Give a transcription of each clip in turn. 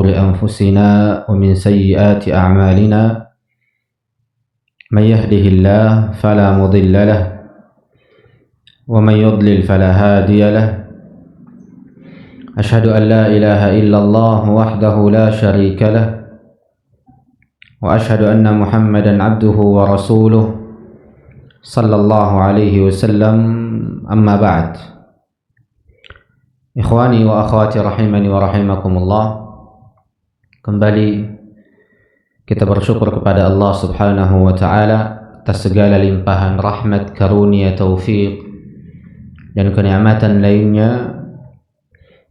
شرور أنفسنا ومن سيئات أعمالنا من يهده الله فلا مضل له ومن يضلل فلا هادي له أشهد أن لا إله إلا الله وحده لا شريك له وأشهد أن محمدا عبده ورسوله صلى الله عليه وسلم أما بعد Ikhwani wa akhwati rahimani wa rahimakumullah. Kembali kita bersyukur kepada Allah Subhanahu wa taala atas segala limpahan rahmat, karunia, taufik dan kenikmatan lainnya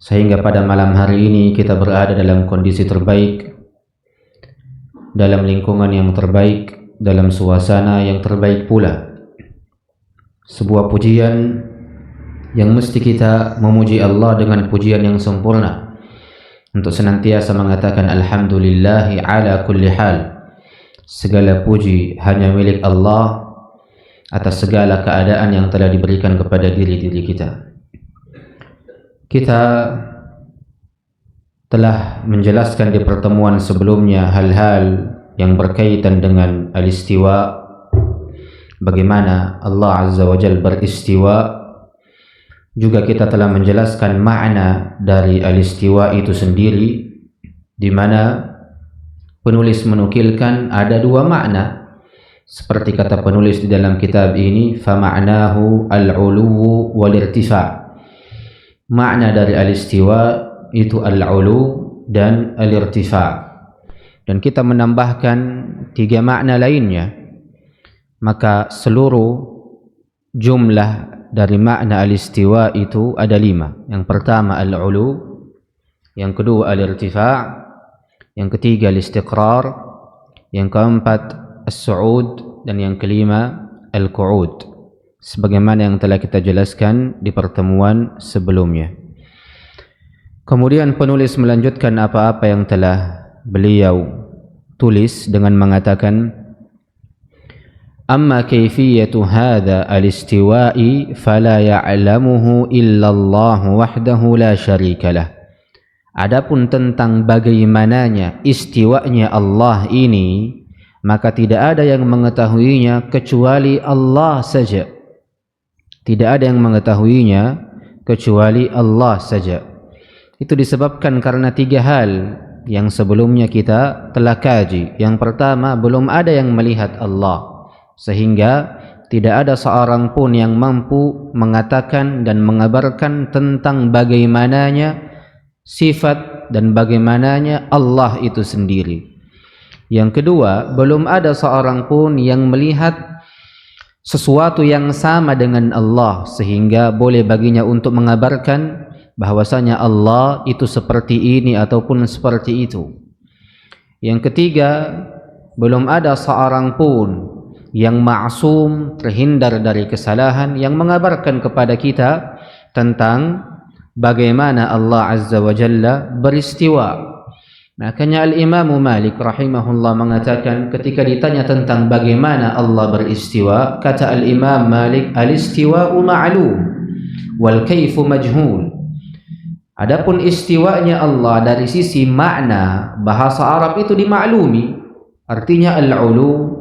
sehingga pada malam hari ini kita berada dalam kondisi terbaik, dalam lingkungan yang terbaik, dalam suasana yang terbaik pula. Sebuah pujian yang mesti kita memuji Allah dengan pujian yang sempurna, untuk senantiasa mengatakan alhamdulillahi ala kulli hal. Segala puji hanya milik Allah atas segala keadaan yang telah diberikan kepada diri-diri kita. Kita telah menjelaskan di pertemuan sebelumnya hal-hal yang berkaitan dengan al-istiwa, bagaimana Allah Azza wa Jalla beristiwa. Juga kita telah menjelaskan makna dari al-istiwa itu sendiri, di mana penulis menukilkan ada dua makna. Seperti kata penulis di dalam kitab ini, fama'nahu al-'uluwu wal-irtifa'. Makna dari al-istiwa itu al-'ulu dan al-irtifa'. Dan kita menambahkan tiga makna lainnya. Maka seluruh jumlah dari makna al-istiwa itu ada 5. Yang pertama al-'ulu, yang kedua al-irtifa', yang ketiga al-istiqrar, yang keempat as-su'ud, dan yang kelima al-qu'ud, sebagaimana yang telah kita jelaskan di pertemuan sebelumnya. Kemudian penulis melanjutkan apa-apa yang telah beliau tulis dengan mengatakan, amma kayfiyatu hadha al-istiwa'i fala ya'lamuhu illa Allah wahdahu la syarika lah. Adapun tentang bagaimananya istiwanya Allah ini, maka tidak ada yang mengetahuinya kecuali Allah saja. Tidak ada yang mengetahuinya kecuali Allah saja. Itu disebabkan karena 3 hal yang sebelumnya kita telah kaji. Yang pertama, belum ada yang melihat Allah, sehingga tidak ada seorang pun yang mampu mengatakan dan mengabarkan tentang bagaimananya sifat dan bagaimananya Allah itu sendiri. Yang kedua, belum ada seorang pun yang melihat sesuatu yang sama dengan Allah, sehingga boleh baginya untuk mengabarkan bahwasanya Allah itu seperti ini ataupun seperti itu. Yang ketiga, belum ada seorang pun yang ma'sum, terhindar dari kesalahan, yang mengabarkan kepada kita tentang bagaimana Allah Azza wa Jalla beristiwa. Makanya Al-Imam Malik rahimahullah mengatakan, ketika ditanya tentang bagaimana Allah beristiwa, kata Al-Imam Malik, al-istiwa'u ma'lum wal kayfu majhul. Adapun istiwanya Allah dari sisi makna bahasa Arab itu dimaklumi, artinya al-'ulu,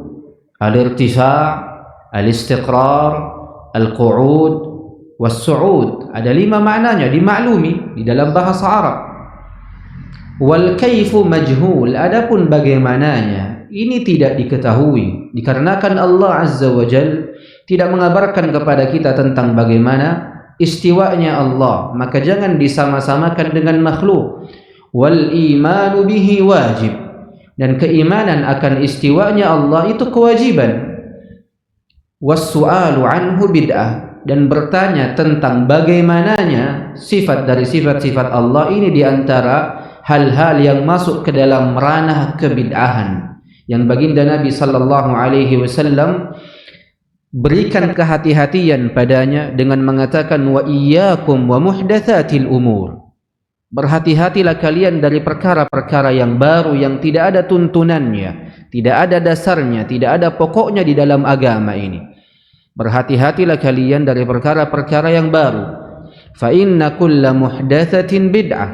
al-irtifa', al-istiqrar, al-qu'ud, was-su'ud. Ada 5 maknanya, dimaklumi di dalam bahasa Arab. Wal kayfu majhul, adapun bagaimananya ini tidak diketahui, dikarenakan Allah Azza wa Jalla tidak mengabarkan kepada kita tentang bagaimana istiwanya Allah. Maka jangan disama-samakan dengan makhluk. Wal imanu bihi wajib, dan keimanan akan istiwanya Allah itu kewajiban. Was-su'alu anhu bid'ah, dan bertanya tentang bagaimananya sifat dari sifat-sifat Allah ini diantara hal-hal yang masuk ke dalam ranah kebid'ahan, yang baginda Nabi sallallahu alaihi wasallam berikan kehati-hatian padanya dengan mengatakan, wa iyyakum wa muhdatsatil umur. Berhati-hatilah kalian dari perkara-perkara yang baru, yang tidak ada tuntunannya, tidak ada dasarnya, tidak ada pokoknya di dalam agama ini. Berhati-hatilah kalian dari perkara-perkara yang baru. Fa inna kulla muhdatsatin bid'ah,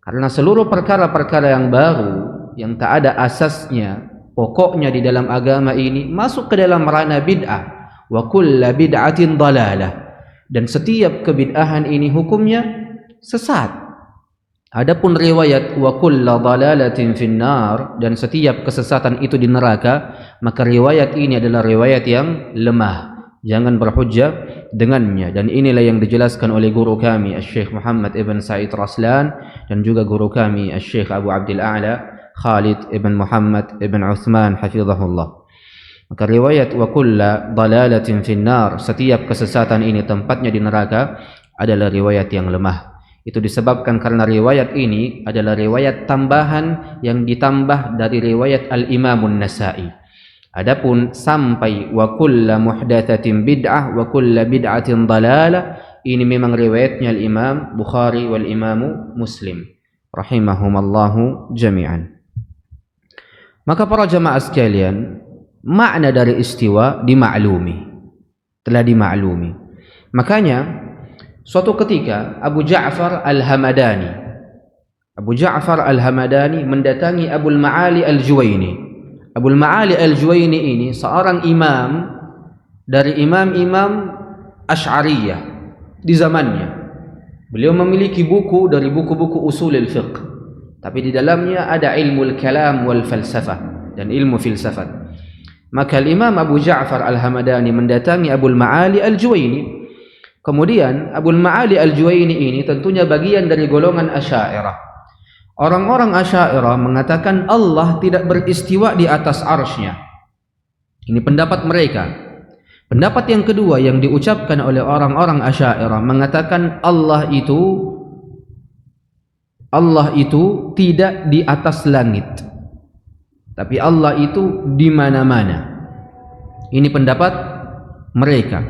Karena seluruh perkara-perkara yang baru, yang tak ada asasnya, pokoknya di dalam agama ini, masuk ke dalam ranah bid'ah. Wa kullu bid'atin dalalah. Dan setiap kebid'ahan ini hukumnya sesat. Adapun riwayat wa kullu dalalatin finnar, dan setiap kesesatan itu di neraka, maka riwayat ini adalah riwayat yang lemah. Jangan berhujjah dengannya. Dan inilah yang dijelaskan oleh guru kami Syekh Muhammad ibn Sa'id Raslan, dan juga guru kami Syekh Abu Abdul A'la Khalid ibn Muhammad ibn Uthman hafizahullah. Maka riwayat wa kullu dalalatin finnar, setiap kesesatan ini tempatnya di neraka, adalah riwayat yang lemah. Itu disebabkan karena riwayat ini adalah riwayat tambahan yang ditambah dari riwayat Al-Imam An-Nasa'i. Adapun sampai wa kullu muhdatsatin bid'ah wa kullu bid'atin dalalah, ini memang riwayatnya Al-Imam Bukhari wal Imam Muslim rahimahumallahu jami'an. Maka para jamaah sekalian, makna dari istiwa dimaklumi, telah dimaklumi. Makanya suatu ketika Abu Ja'far Al-Hamadani mendatangi Abul Ma'ali Al-Juwaini. Abul Ma'ali Al-Juwaini ini seorang imam dari imam-imam Asy'ariyah di zamannya. Beliau memiliki buku dari buku-buku usulul fiqh, tapi di dalamnya ada ilmu al-kalam wal falsafah dan ilmu filsafat. Maka Imam Abu Ja'far Al-Hamadani mendatangi Abul Ma'ali Al-Juwaini. Kemudian Abul Ma'ali Al-Juwaini ini tentunya bagian dari golongan Asy'ariyah. Orang-orang Asy'ariyah mengatakan Allah tidak beristiwa di atas arsy-Nya. Ini pendapat mereka. Pendapat yang kedua yang diucapkan oleh orang-orang Asy'ariyah mengatakan Allah itu tidak di atas langit, tapi Allah itu di mana-mana. Ini pendapat mereka.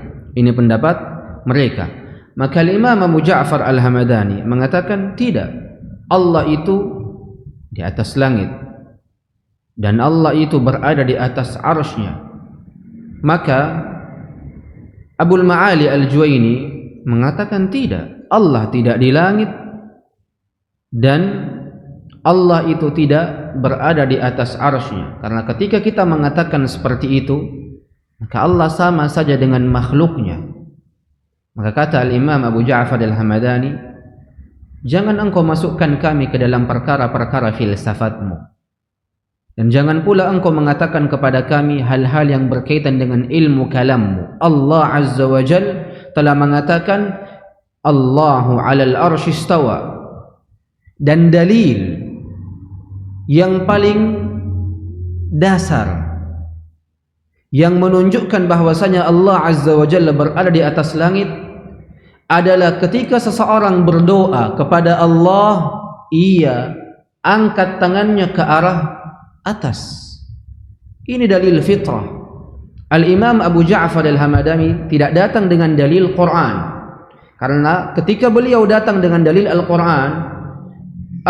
Maka Imam Abu Ja'far Al-Hamadani mengatakan tidak. Allah itu di atas langit dan Allah itu berada di atas arsy-Nya. Maka Abul Ma'ali Al-Juwaini mengatakan tidak, Allah tidak di langit dan Allah itu tidak berada di atas arsy-Nya. Karena ketika kita mengatakan seperti itu, maka Allah sama saja dengan makhluknya. Maka kata Al-Imam Abu Ja'far Al-Hamadani, jangan engkau masukkan kami ke dalam perkara-perkara filsafatmu, dan jangan pula engkau mengatakan kepada kami hal-hal yang berkaitan dengan ilmu kalammu. Allah Azza wa Jal telah mengatakan Allahu 'alal arsy istawa, dan dalil yang paling dasar yang menunjukkan bahwasanya Allah Azza wa Jalla berada di atas langit adalah ketika seseorang berdoa kepada Allah, ia angkat tangannya ke arah atas. Ini dalil fitrah. Al-Imam Abu Ja'far Al-Hamadani tidak datang dengan dalil Quran, karena ketika beliau datang dengan dalil Al-Quran,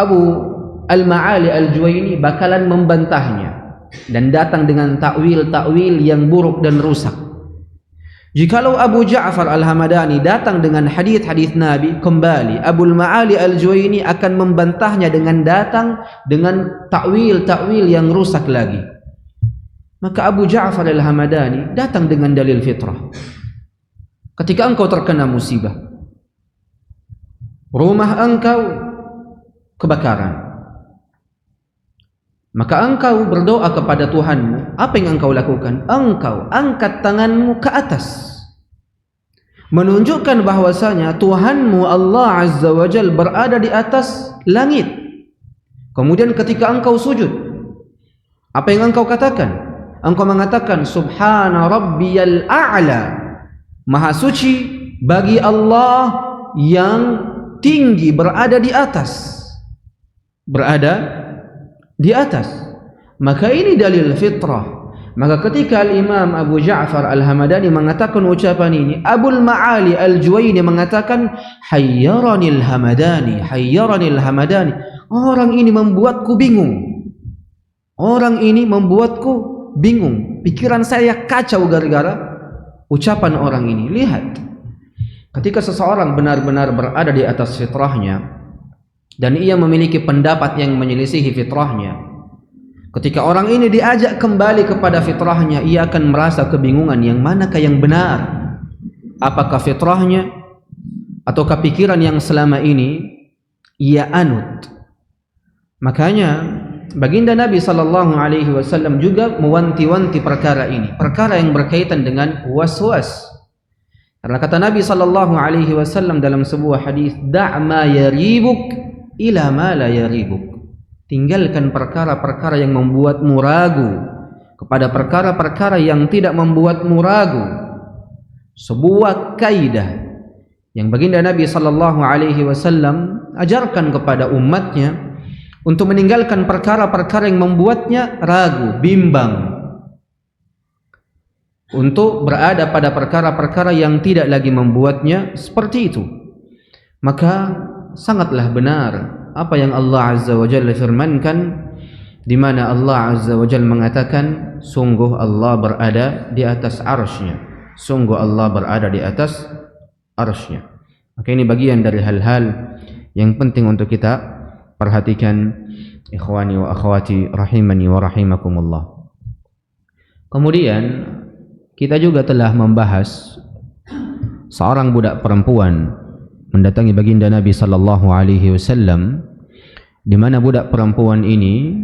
Abu Al-Ma'ali Al-Juwaini bakalan membantahnya dan datang dengan takwil-takwil yang buruk dan rusak. Jikalau Abu Ja'far Al-Hamadani datang dengan hadis-hadis Nabi, kembali Abul Ma'ali Al-Juwaini akan membantahnya dengan datang dengan takwil-takwil yang rusak lagi. Maka Abu Ja'far Al-Hamadani datang dengan dalil fitrah. Ketika engkau terkena musibah, rumah engkau kebakaran, maka engkau berdoa kepada Tuhanmu. Apa yang engkau lakukan? Engkau angkat tanganmu ke atas, menunjukkan bahwasanya Tuhanmu Allah Azza wa Jal berada di atas langit. Kemudian ketika engkau sujud, apa yang engkau katakan? Engkau mengatakan Subhana Rabbiyal A'la, Maha suci bagi Allah yang tinggi, berada di atas. Maka ini dalil fitrah. Maka ketika Al-Imam Abu Ja'far Al-Hamadani mengatakan ucapan ini, Abul Ma'ali Al-Juwaini mengatakan hayyaranil Hamadani, orang ini membuatku bingung, pikiran saya kacau gara-gara ucapan orang ini. Lihat, ketika seseorang benar-benar berada di atas fitrahnya, dan ia memiliki pendapat yang menyelisihi fitrahnya. Ketika orang ini diajak kembali kepada fitrahnya, ia akan merasa kebingungan yang manakah yang benar, apakah fitrahnya ataukah pikiran yang selama ini ia anut. Makanya baginda Nabi SAW juga mewanti-wanti perkara ini, perkara yang berkaitan dengan was-was. Karena kata Nabi SAW dalam sebuah hadis, "Da' ma yaribuk ila ma la yaribuk." Tinggalkan perkara-perkara yang membuatmu ragu kepada perkara-perkara yang tidak membuatmu ragu. Sebuah kaidah yang baginda Nabi SAW ajarkan kepada umatnya untuk meninggalkan perkara-perkara yang membuatnya ragu, bimbang, untuk berada pada perkara-perkara yang tidak lagi membuatnya seperti itu. Maka sangatlah benar apa yang Allah Azza wa Jalla firmankan, di mana Allah Azza wa Jalla mengatakan, sungguh Allah berada di atas arsy-Nya. Sungguh Allah berada di atas arsy-Nya. Maka ini bagian dari hal-hal yang penting untuk kita perhatikan, ikhwani wa akhwati rahimani wa rahimakumullah. Kemudian kita juga telah membahas seorang budak perempuan mendatangi baginda Nabi sallallahu alaihi wasallam, di mana budak perempuan ini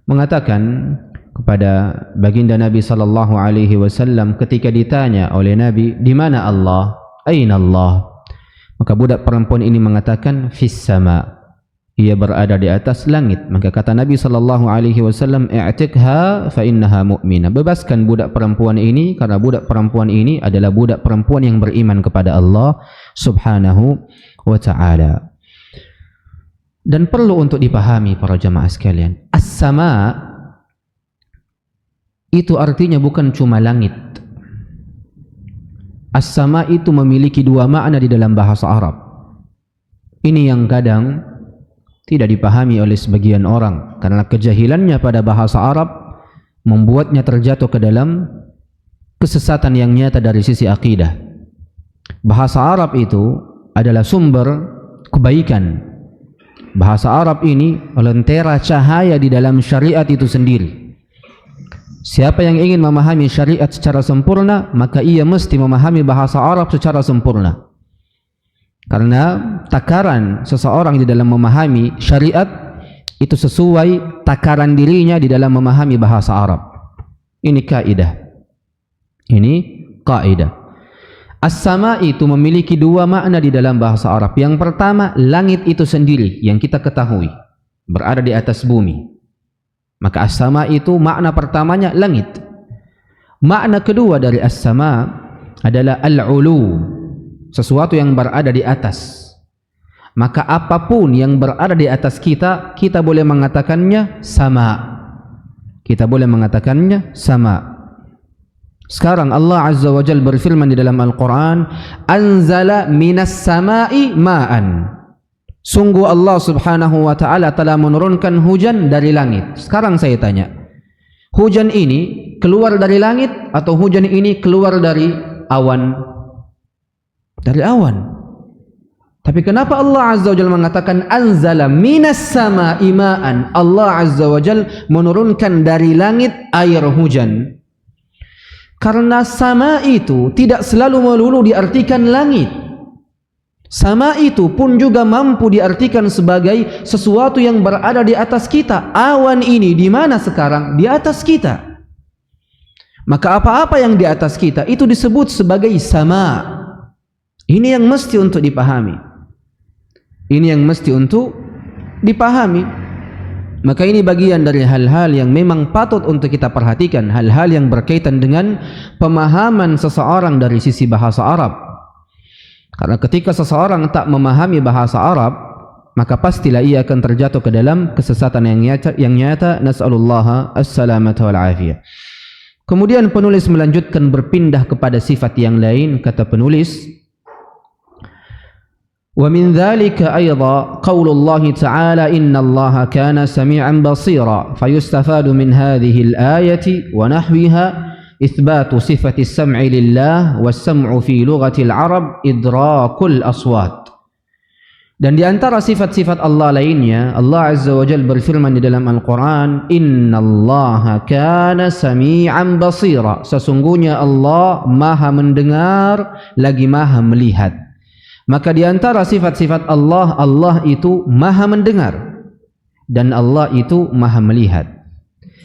mengatakan kepada baginda Nabi sallallahu alaihi wasallam ketika ditanya oleh Nabi, di mana Allah? Aina Allah? Maka budak perempuan ini mengatakan, fis sama. Ia berada di atas langit. Maka kata Nabi sallallahu alaihi wasallam, i'tikha fa innaha mu'minah. Bebaskan budak perempuan ini karena budak perempuan ini adalah budak perempuan yang beriman kepada Allah Subhanahu wa taala. Dan perlu untuk dipahami para jamaah sekalian, as-sama itu artinya bukan cuma langit. As-sama itu memiliki dua makna di dalam bahasa Arab. Ini yang kadang tidak dipahami oleh sebagian orang karena kejahilannya pada bahasa Arab membuatnya terjatuh ke dalam kesesatan yang nyata dari sisi akidah. Bahasa Arab itu adalah sumber kebaikan. Bahasa Arab ini lentera cahaya di dalam syariat itu sendiri. Siapa yang ingin memahami syariat secara sempurna, maka ia mesti memahami bahasa Arab secara sempurna. Karena takaran seseorang di dalam memahami syariat itu sesuai takaran dirinya di dalam memahami bahasa Arab. Ini kaidah. Ini kaidah. As-sama itu memiliki dua makna di dalam bahasa Arab. Yang pertama, langit itu sendiri yang kita ketahui berada di atas bumi. Maka as-sama itu makna pertamanya langit. Makna kedua dari as-sama adalah al-ulu, sesuatu yang berada di atas. Maka apapun yang berada di atas kita, kita boleh mengatakannya sama. Kita boleh mengatakannya sama. Sekarang Allah Azza wa Jalla berfirman di dalam Al-Quran, anzala minas samai ma'an. Sungguh Allah Subhanahu wa ta'ala telah menurunkan hujan dari langit. Sekarang saya tanya, hujan ini keluar dari langit atau hujan ini keluar dari awan? Dari awan. Tapi kenapa Allah Azza wa Jalla mengatakan anzala minas sama'i ma'an? Allah Azza wa Jalla menurunkan dari langit air hujan. Karena sama itu tidak selalu melulu diartikan langit. Sama itu pun juga mampu diartikan sebagai sesuatu yang berada di atas kita. Awan ini di mana sekarang? Di atas kita. Maka apa-apa yang di atas kita itu disebut sebagai sama. Ini yang mesti untuk dipahami. Ini yang mesti untuk dipahami. Maka ini bagian dari hal-hal yang memang patut untuk kita perhatikan. Hal-hal yang berkaitan dengan pemahaman seseorang dari sisi bahasa Arab. Karena ketika seseorang tak memahami bahasa Arab, maka pastilah ia akan terjatuh ke dalam kesesatan yang nyata. Nas'alullaha as-salamata wal afiyah. Kemudian penulis melanjutkan berpindah kepada sifat yang lain. Kata penulis, ومن ذلك أيضا قول الله تعالى إن الله كان سميعا بصيرا فيستفاد من هذه الآية ونحوها إثبات صفة السمع لله والسمع في لغة العرب إدراك الأصوات. Dan di antara sifat-sifat Allah lainnya, Allah Azza wa Jalla berfirman di dalam Al-Quran, Innallaha kana sami'an basira. Sesungguhnya Allah maha mendengar lagi maha melihat. Maka di antara sifat-sifat Allah, Allah itu maha mendengar dan Allah itu maha melihat.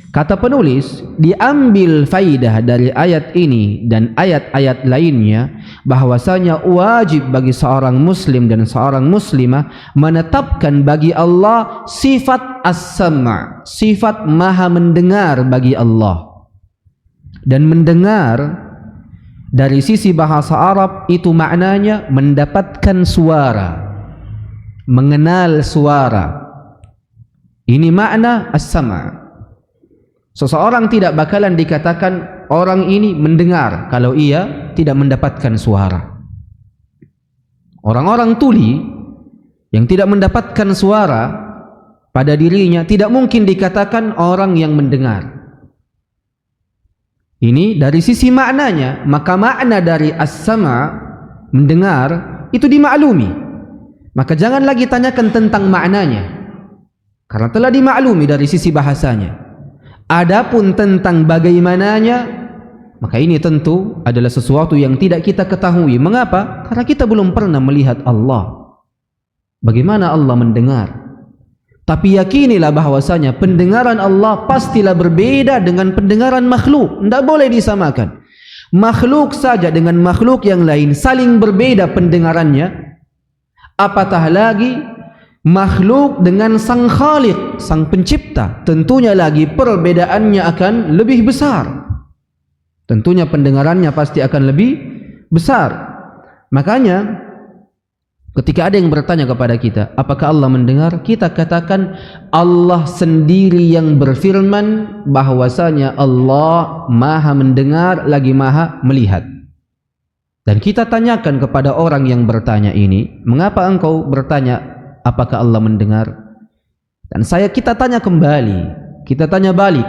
Kata penulis, diambil faidah dari ayat ini dan ayat-ayat lainnya bahwasanya wajib bagi seorang muslim dan seorang muslimah menetapkan bagi Allah sifat as-sam', sifat maha mendengar bagi Allah. Dan mendengar dari sisi bahasa Arab itu maknanya mendapatkan suara, mengenal suara. Ini makna as-sam'. Seseorang tidak bakalan dikatakan orang ini mendengar kalau ia tidak mendapatkan suara. Orang-orang tuli yang tidak mendapatkan suara pada dirinya tidak mungkin dikatakan orang yang mendengar. Ini dari sisi maknanya, maka makna dari as-sama' mendengar itu dimaklumi. Maka jangan lagi tanyakan tentang maknanya, karena telah dimaklumi dari sisi bahasanya. Adapun tentang bagaimananya, maka ini tentu adalah sesuatu yang tidak kita ketahui. Mengapa? Karena kita belum pernah melihat Allah. Bagaimana Allah mendengar? Tapi yakinilah bahwasanya pendengaran Allah pastilah berbeda dengan pendengaran makhluk. Tidak boleh disamakan. Makhluk saja dengan makhluk yang lain saling berbeda pendengarannya. Apatah lagi makhluk dengan sang Khaliq, sang pencipta, tentunya lagi perbedaannya akan lebih besar. Tentunya pendengarannya pasti akan lebih besar. Makanya ketika ada yang bertanya kepada kita, apakah Allah mendengar? Kita katakan Allah sendiri yang berfirman bahwasanya Allah maha mendengar lagi maha melihat. Dan kita tanyakan kepada orang yang bertanya ini, mengapa engkau bertanya apakah Allah mendengar? Dan kita tanya kembali, kita tanya balik,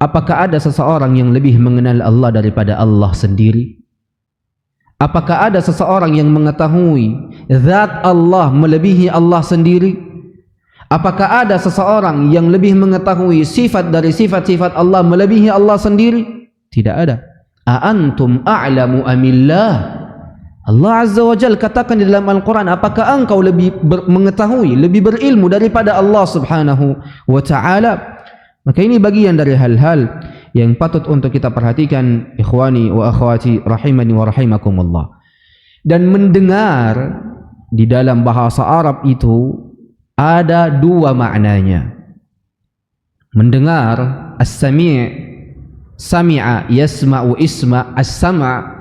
apakah ada seseorang yang lebih mengenal Allah daripada Allah sendiri? Apakah ada seseorang yang mengetahui zat Allah melebihi Allah sendiri? Apakah ada seseorang yang lebih mengetahui sifat dari sifat-sifat Allah melebihi Allah sendiri? Tidak ada. A antum a'lamu amillah? Allah Azza wa Jalla katakan di dalam Al-Quran, apakah engkau lebih mengetahui, lebih berilmu daripada Allah Subhanahu wa Ta'ala? Maka ini bagian dari hal-hal yang patut untuk kita perhatikan, ikhwani wa akhwati rahimani wa rahimakumullah. Dan mendengar di dalam bahasa Arab itu ada dua maknanya. Mendengar, as-sami', sami'a yasma'u isma, as-sama',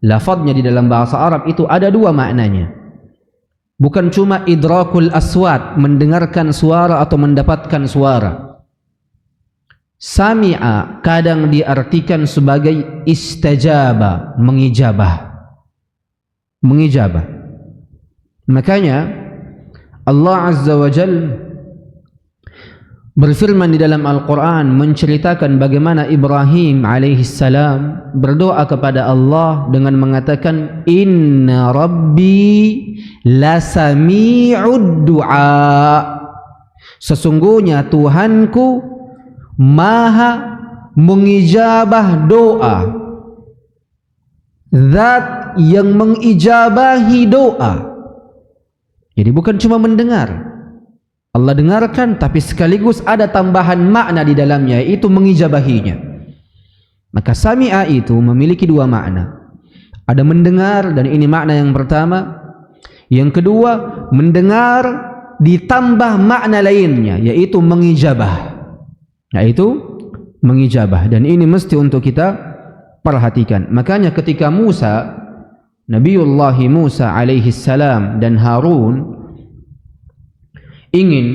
lafadznya di dalam bahasa Arab itu ada dua maknanya. Bukan cuma idrakul aswat, mendengarkan suara atau mendapatkan suara. Sami'a kadang diartikan sebagai istajaba, mengijabah. Mengijabah. Makanya Allah Azza wa Jalla berfirman di dalam Al-Quran menceritakan bagaimana Ibrahim alaihissalam berdoa kepada Allah dengan mengatakan, Inna Rabbi lasami'ud du'a. Sesungguhnya Tuhanku maha mengijabah doa, zat yang mengijabahi doa. Jadi bukan cuma mendengar, Allah dengarkan, tapi sekaligus ada tambahan makna di dalamnya, yaitu mengijabahinya. Maka sami'a itu memiliki dua makna. Ada mendengar, dan ini makna yang pertama. Yang kedua, mendengar ditambah makna lainnya, yaitu mengijabah. Yaitu mengijabah. Dan ini mesti untuk kita perhatikan. Makanya ketika Musa, Nabiullah Musa alaihissalam dan Harun ingin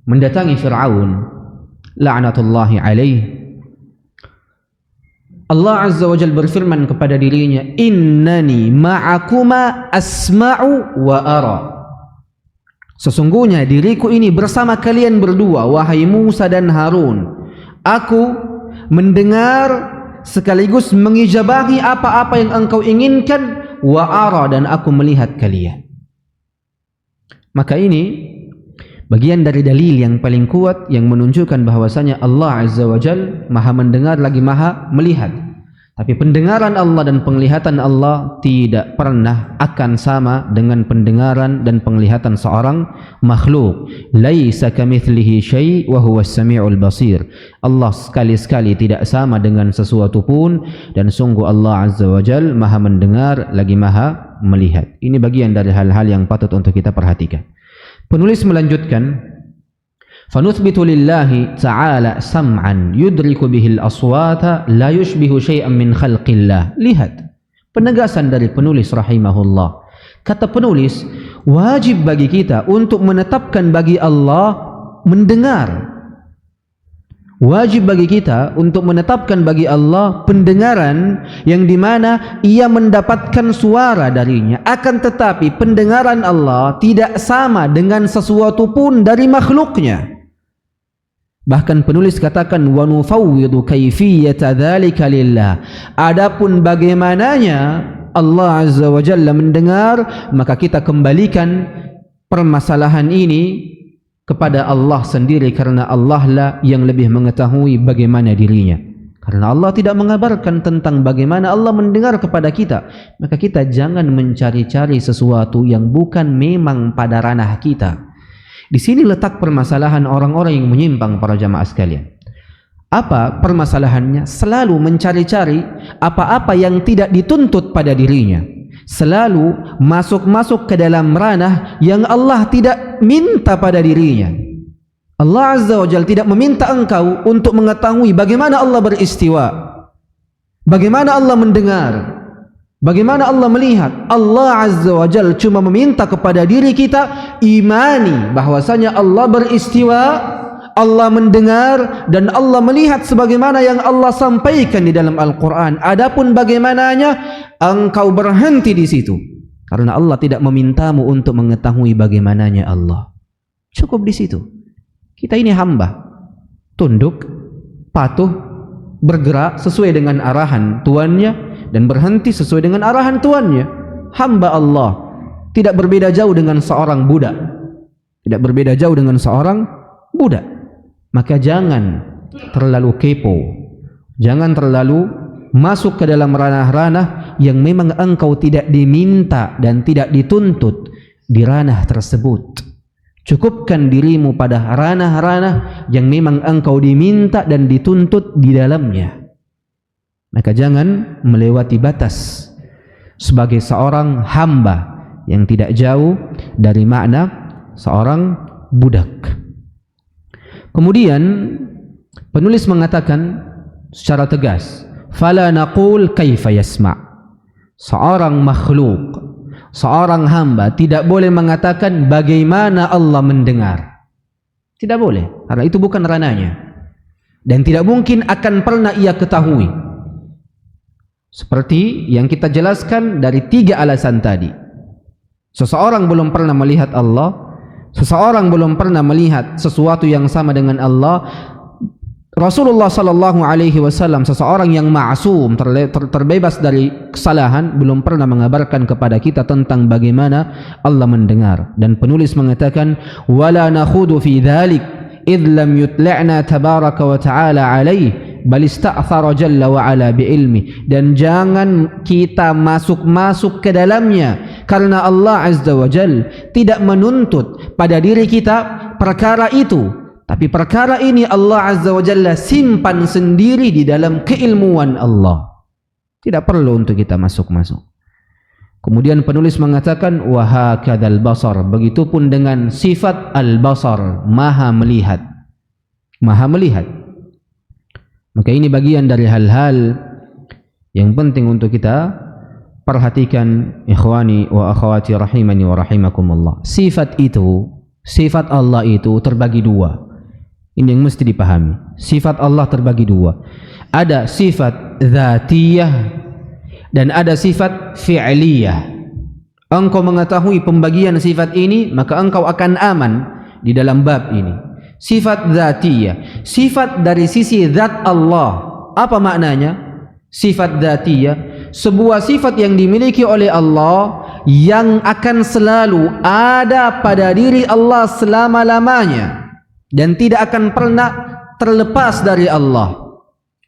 mendatangi Fir'aun la'natullahi alaih, Allah Azza wa Jalla berfirman kepada dirinya, innani ma'akuma asma'u wa ara. Sesungguhnya diriku ini bersama kalian berdua, wahai Musa dan Harun. Aku mendengar sekaligus mengijabahi apa-apa yang engkau inginkan, wa ara, dan aku melihat kalian. Maka ini bagian dari dalil yang paling kuat yang menunjukkan bahwasanya Allah Azza wa Jal maha mendengar lagi maha melihat. Tapi pendengaran Allah dan penglihatan Allah tidak pernah akan sama dengan pendengaran dan penglihatan seorang makhluk. Laisa kamitslihi syai' wa huwas samiul basir. Allah sekali-sekali tidak sama dengan sesuatu pun, dan sungguh Allah Azza wa Jal maha mendengar lagi maha melihat. Ini bagian dari hal-hal yang patut untuk kita perhatikan. Penulis melanjutkan, fanuthbitu lillahi ta'ala sam'an yudriku bihil aswata la yushbihu syai'an min khalqillah. Lihat penegasan dari penulis rahimahullah. Kata penulis, wajib bagi kita untuk menetapkan bagi Allah mendengar. Wajib bagi kita untuk menetapkan bagi Allah pendengaran yang dimana ia mendapatkan suara darinya. Akan tetapi pendengaran Allah tidak sama dengan sesuatu pun dari makhluknya. Bahkan penulis katakan wa nufawwidu kaifiyata dzalika lillah. Adapun bagaimananya Allah Azza wa Jalla mendengar, maka kita kembalikan permasalahan ini kepada Allah sendiri, karena Allah lah yang lebih mengetahui bagaimana dirinya. Karena Allah tidak mengabarkan tentang bagaimana Allah mendengar kepada kita, maka kita jangan mencari-cari sesuatu yang bukan memang pada ranah kita. Di sini letak permasalahan orang-orang yang menyimpang, para jamaah sekalian. Apa permasalahannya? Selalu mencari-cari apa-apa yang tidak dituntut pada dirinya. Selalu masuk-masuk ke dalam ranah yang Allah tidak minta pada dirinya. Allah Azza wa Jalla tidak meminta engkau untuk mengetahui bagaimana Allah beristiwa, bagaimana Allah mendengar, bagaimana Allah melihat. Allah Azza wa Jalla cuma meminta kepada diri kita imani bahwasanya Allah beristiwa, Allah mendengar, dan Allah melihat sebagaimana yang Allah sampaikan di dalam Al-Quran. Adapun bagaimananya, engkau berhenti di situ, karena Allah tidak memintamu untuk mengetahui bagaimananya Allah. Cukup di situ. Kita ini hamba, tunduk, patuh, bergerak sesuai dengan arahan tuannya, dan berhenti sesuai dengan arahan tuannya. Hamba Allah tidak berbeda jauh dengan seorang budak, tidak berbeda jauh dengan seorang budak. Maka jangan terlalu kepo, jangan terlalu masuk ke dalam ranah-ranah yang memang engkau tidak diminta dan tidak dituntut di ranah tersebut. Cukupkan dirimu pada ranah-ranah yang memang engkau diminta dan dituntut di dalamnya. Maka jangan melewati batas sebagai seorang hamba yang tidak jauh dari makna seorang budak. Kemudian penulis mengatakan secara tegas, fala naqul kaifa yasma'. Seorang makhluk, seorang hamba tidak boleh mengatakan bagaimana Allah mendengar. Tidak boleh, karena itu bukan ranahnya, dan tidak mungkin akan pernah ia ketahui. Seperti yang kita jelaskan dari 3 alasan tadi. Seseorang belum pernah melihat Allah, seseorang belum pernah melihat sesuatu yang sama dengan Allah. Rasulullah sallallahu alaihi wasallam, seseorang yang ma'sum, terbebas dari kesalahan, belum pernah mengabarkan kepada kita tentang bagaimana Allah mendengar. Dan penulis mengatakan, wala nakhudu fi dzalik id lam yutla'na tabaraka wa ta'ala alaihi bal ista'thara jalla wa ala bi ilmi. Dan jangan kita masuk-masuk ke dalamnya, karena Allah Azza wa Jal tidak menuntut pada diri kita perkara itu, tapi perkara ini Allah Azza wa Jalla simpan sendiri di dalam keilmuan Allah. Tidak perlu untuk kita masuk-masuk. Kemudian penulis mengatakan wa hakadzal basar, begitupun dengan sifat al-basar, maha melihat. Maha melihat. Maka ini bagian dari hal-hal yang penting untuk kita perhatikan, ikhwani wa akhwati rahimani wa rahimakumullah. Sifat itu, sifat Allah itu terbagi 2. Ini yang mesti dipahami. Sifat Allah terbagi 2. Ada sifat dzatiyah dan ada sifat fi'liyah. Engkau mengetahui pembagian sifat ini, maka engkau akan aman di dalam bab ini. Sifat dzatiyah, sifat dari sisi zat Allah. Apa maknanya? Sifat dzatiyah, sebuah sifat yang dimiliki oleh Allah yang akan selalu ada pada diri Allah selama-lamanya dan tidak akan pernah terlepas dari Allah.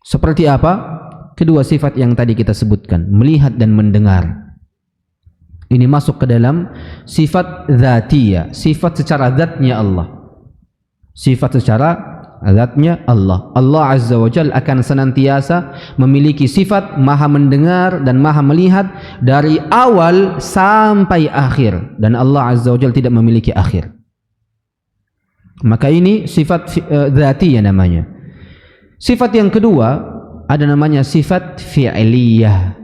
Seperti apa? Kedua sifat yang tadi kita sebutkan, melihat dan mendengar. Ini masuk ke dalam sifat dzatiyah, sifat secara zatnya Allah. Sifat secara zatnya Allah. Allah Azza wa Jalla akan senantiasa memiliki sifat maha mendengar dan maha melihat dari awal sampai akhir, dan Allah Azza wa Jalla tidak memiliki akhir. Maka ini sifat dzatiyah namanya. Sifat yang kedua ada namanya sifat fi'liyah.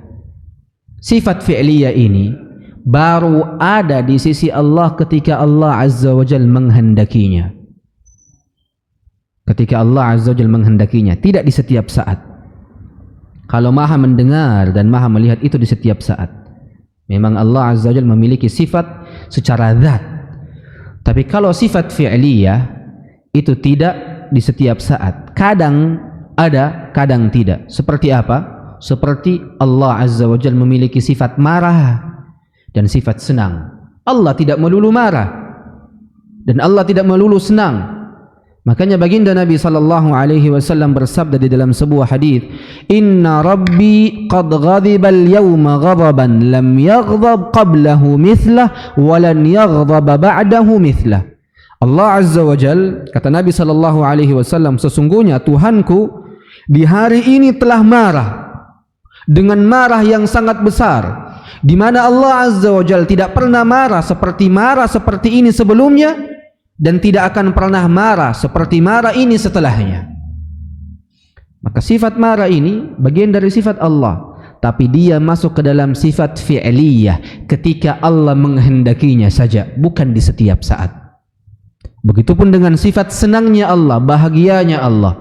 Sifat fi'liyah ini baru ada di sisi Allah ketika Allah Azza wa Jalla menghendakinya. Ketika Allah Azza wa Jalla menghendakinya, tidak di setiap saat. Kalau maha mendengar dan maha melihat itu di setiap saat. Memang Allah Azza wa Jalla memiliki sifat secara zat. Tapi kalau sifat fi'liyah itu tidak di setiap saat. Kadang ada, kadang tidak. Seperti apa? Seperti Allah Azza wa Jalla memiliki sifat marah dan sifat senang. Allah tidak melulu marah dan Allah tidak melulu senang. Makanya baginda Nabi sallallahu alaihi wasallam bersabda di dalam sebuah hadis, "Inna Rabbi qad ghadiba al-yawma ghadaban lam yaghdab qablahu mithlah wa lan yaghdab ba'dahu mithlah." Allah Azza wa Jalla, kata Nabi sallallahu alaihi wasallam, sesungguhnya Tuhanku di hari ini telah marah dengan marah yang sangat besar, di mana Allah Azza wa Jalla tidak pernah marah seperti ini sebelumnya dan tidak akan pernah marah seperti marah ini setelahnya. Maka sifat marah ini bagian dari sifat Allah, tapi dia masuk ke dalam sifat fi'liyah ketika Allah menghendakinya saja, bukan di setiap saat. Begitupun dengan sifat senangnya Allah, bahagianya Allah,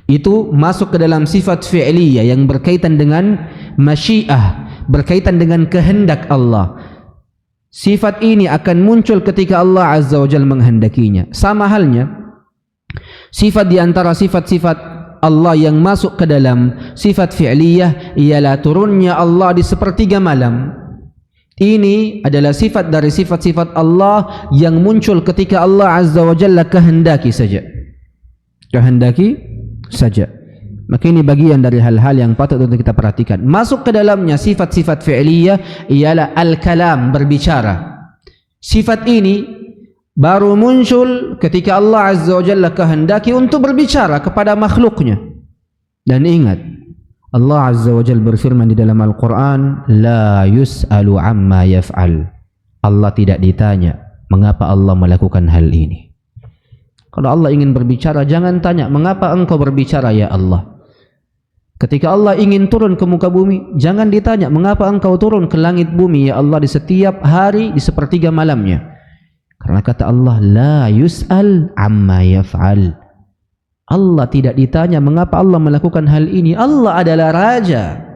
itu masuk ke dalam sifat fi'liyah yang berkaitan dengan masyiah, berkaitan dengan kehendak Allah. Sifat ini akan muncul ketika Allah Azza wa Jalla menghendakinya. Sama halnya sifat di antara sifat-sifat Allah yang masuk ke dalam sifat fi'liyah ialah turunnya Allah di sepertiga malam. Ini adalah sifat dari sifat-sifat Allah yang muncul ketika Allah Azza wa Jalla kehendaki saja. Kehendaki saja. Maka ini bagian dari hal-hal yang patut untuk kita perhatikan. Masuk ke dalamnya sifat-sifat fi'liyah ialah al-kalam, berbicara. Sifat ini baru muncul ketika Allah Azza wa Jalla kehendaki untuk berbicara kepada makhluknya. Dan ingat, Allah Azza wa Jalla berfirman di dalam Al-Quran, la yus'alu amma yaf'al. Allah tidak ditanya mengapa Allah melakukan hal ini. Kalau Allah ingin berbicara, jangan tanya mengapa engkau berbicara ya Allah. Ketika Allah ingin turun ke muka bumi, jangan ditanya mengapa engkau turun ke langit bumi ya Allah di setiap hari di sepertiga malamnya. Karena kata Allah, la yus'al amma yaf'al. Allah tidak ditanya mengapa Allah melakukan hal ini. Allah adalah raja,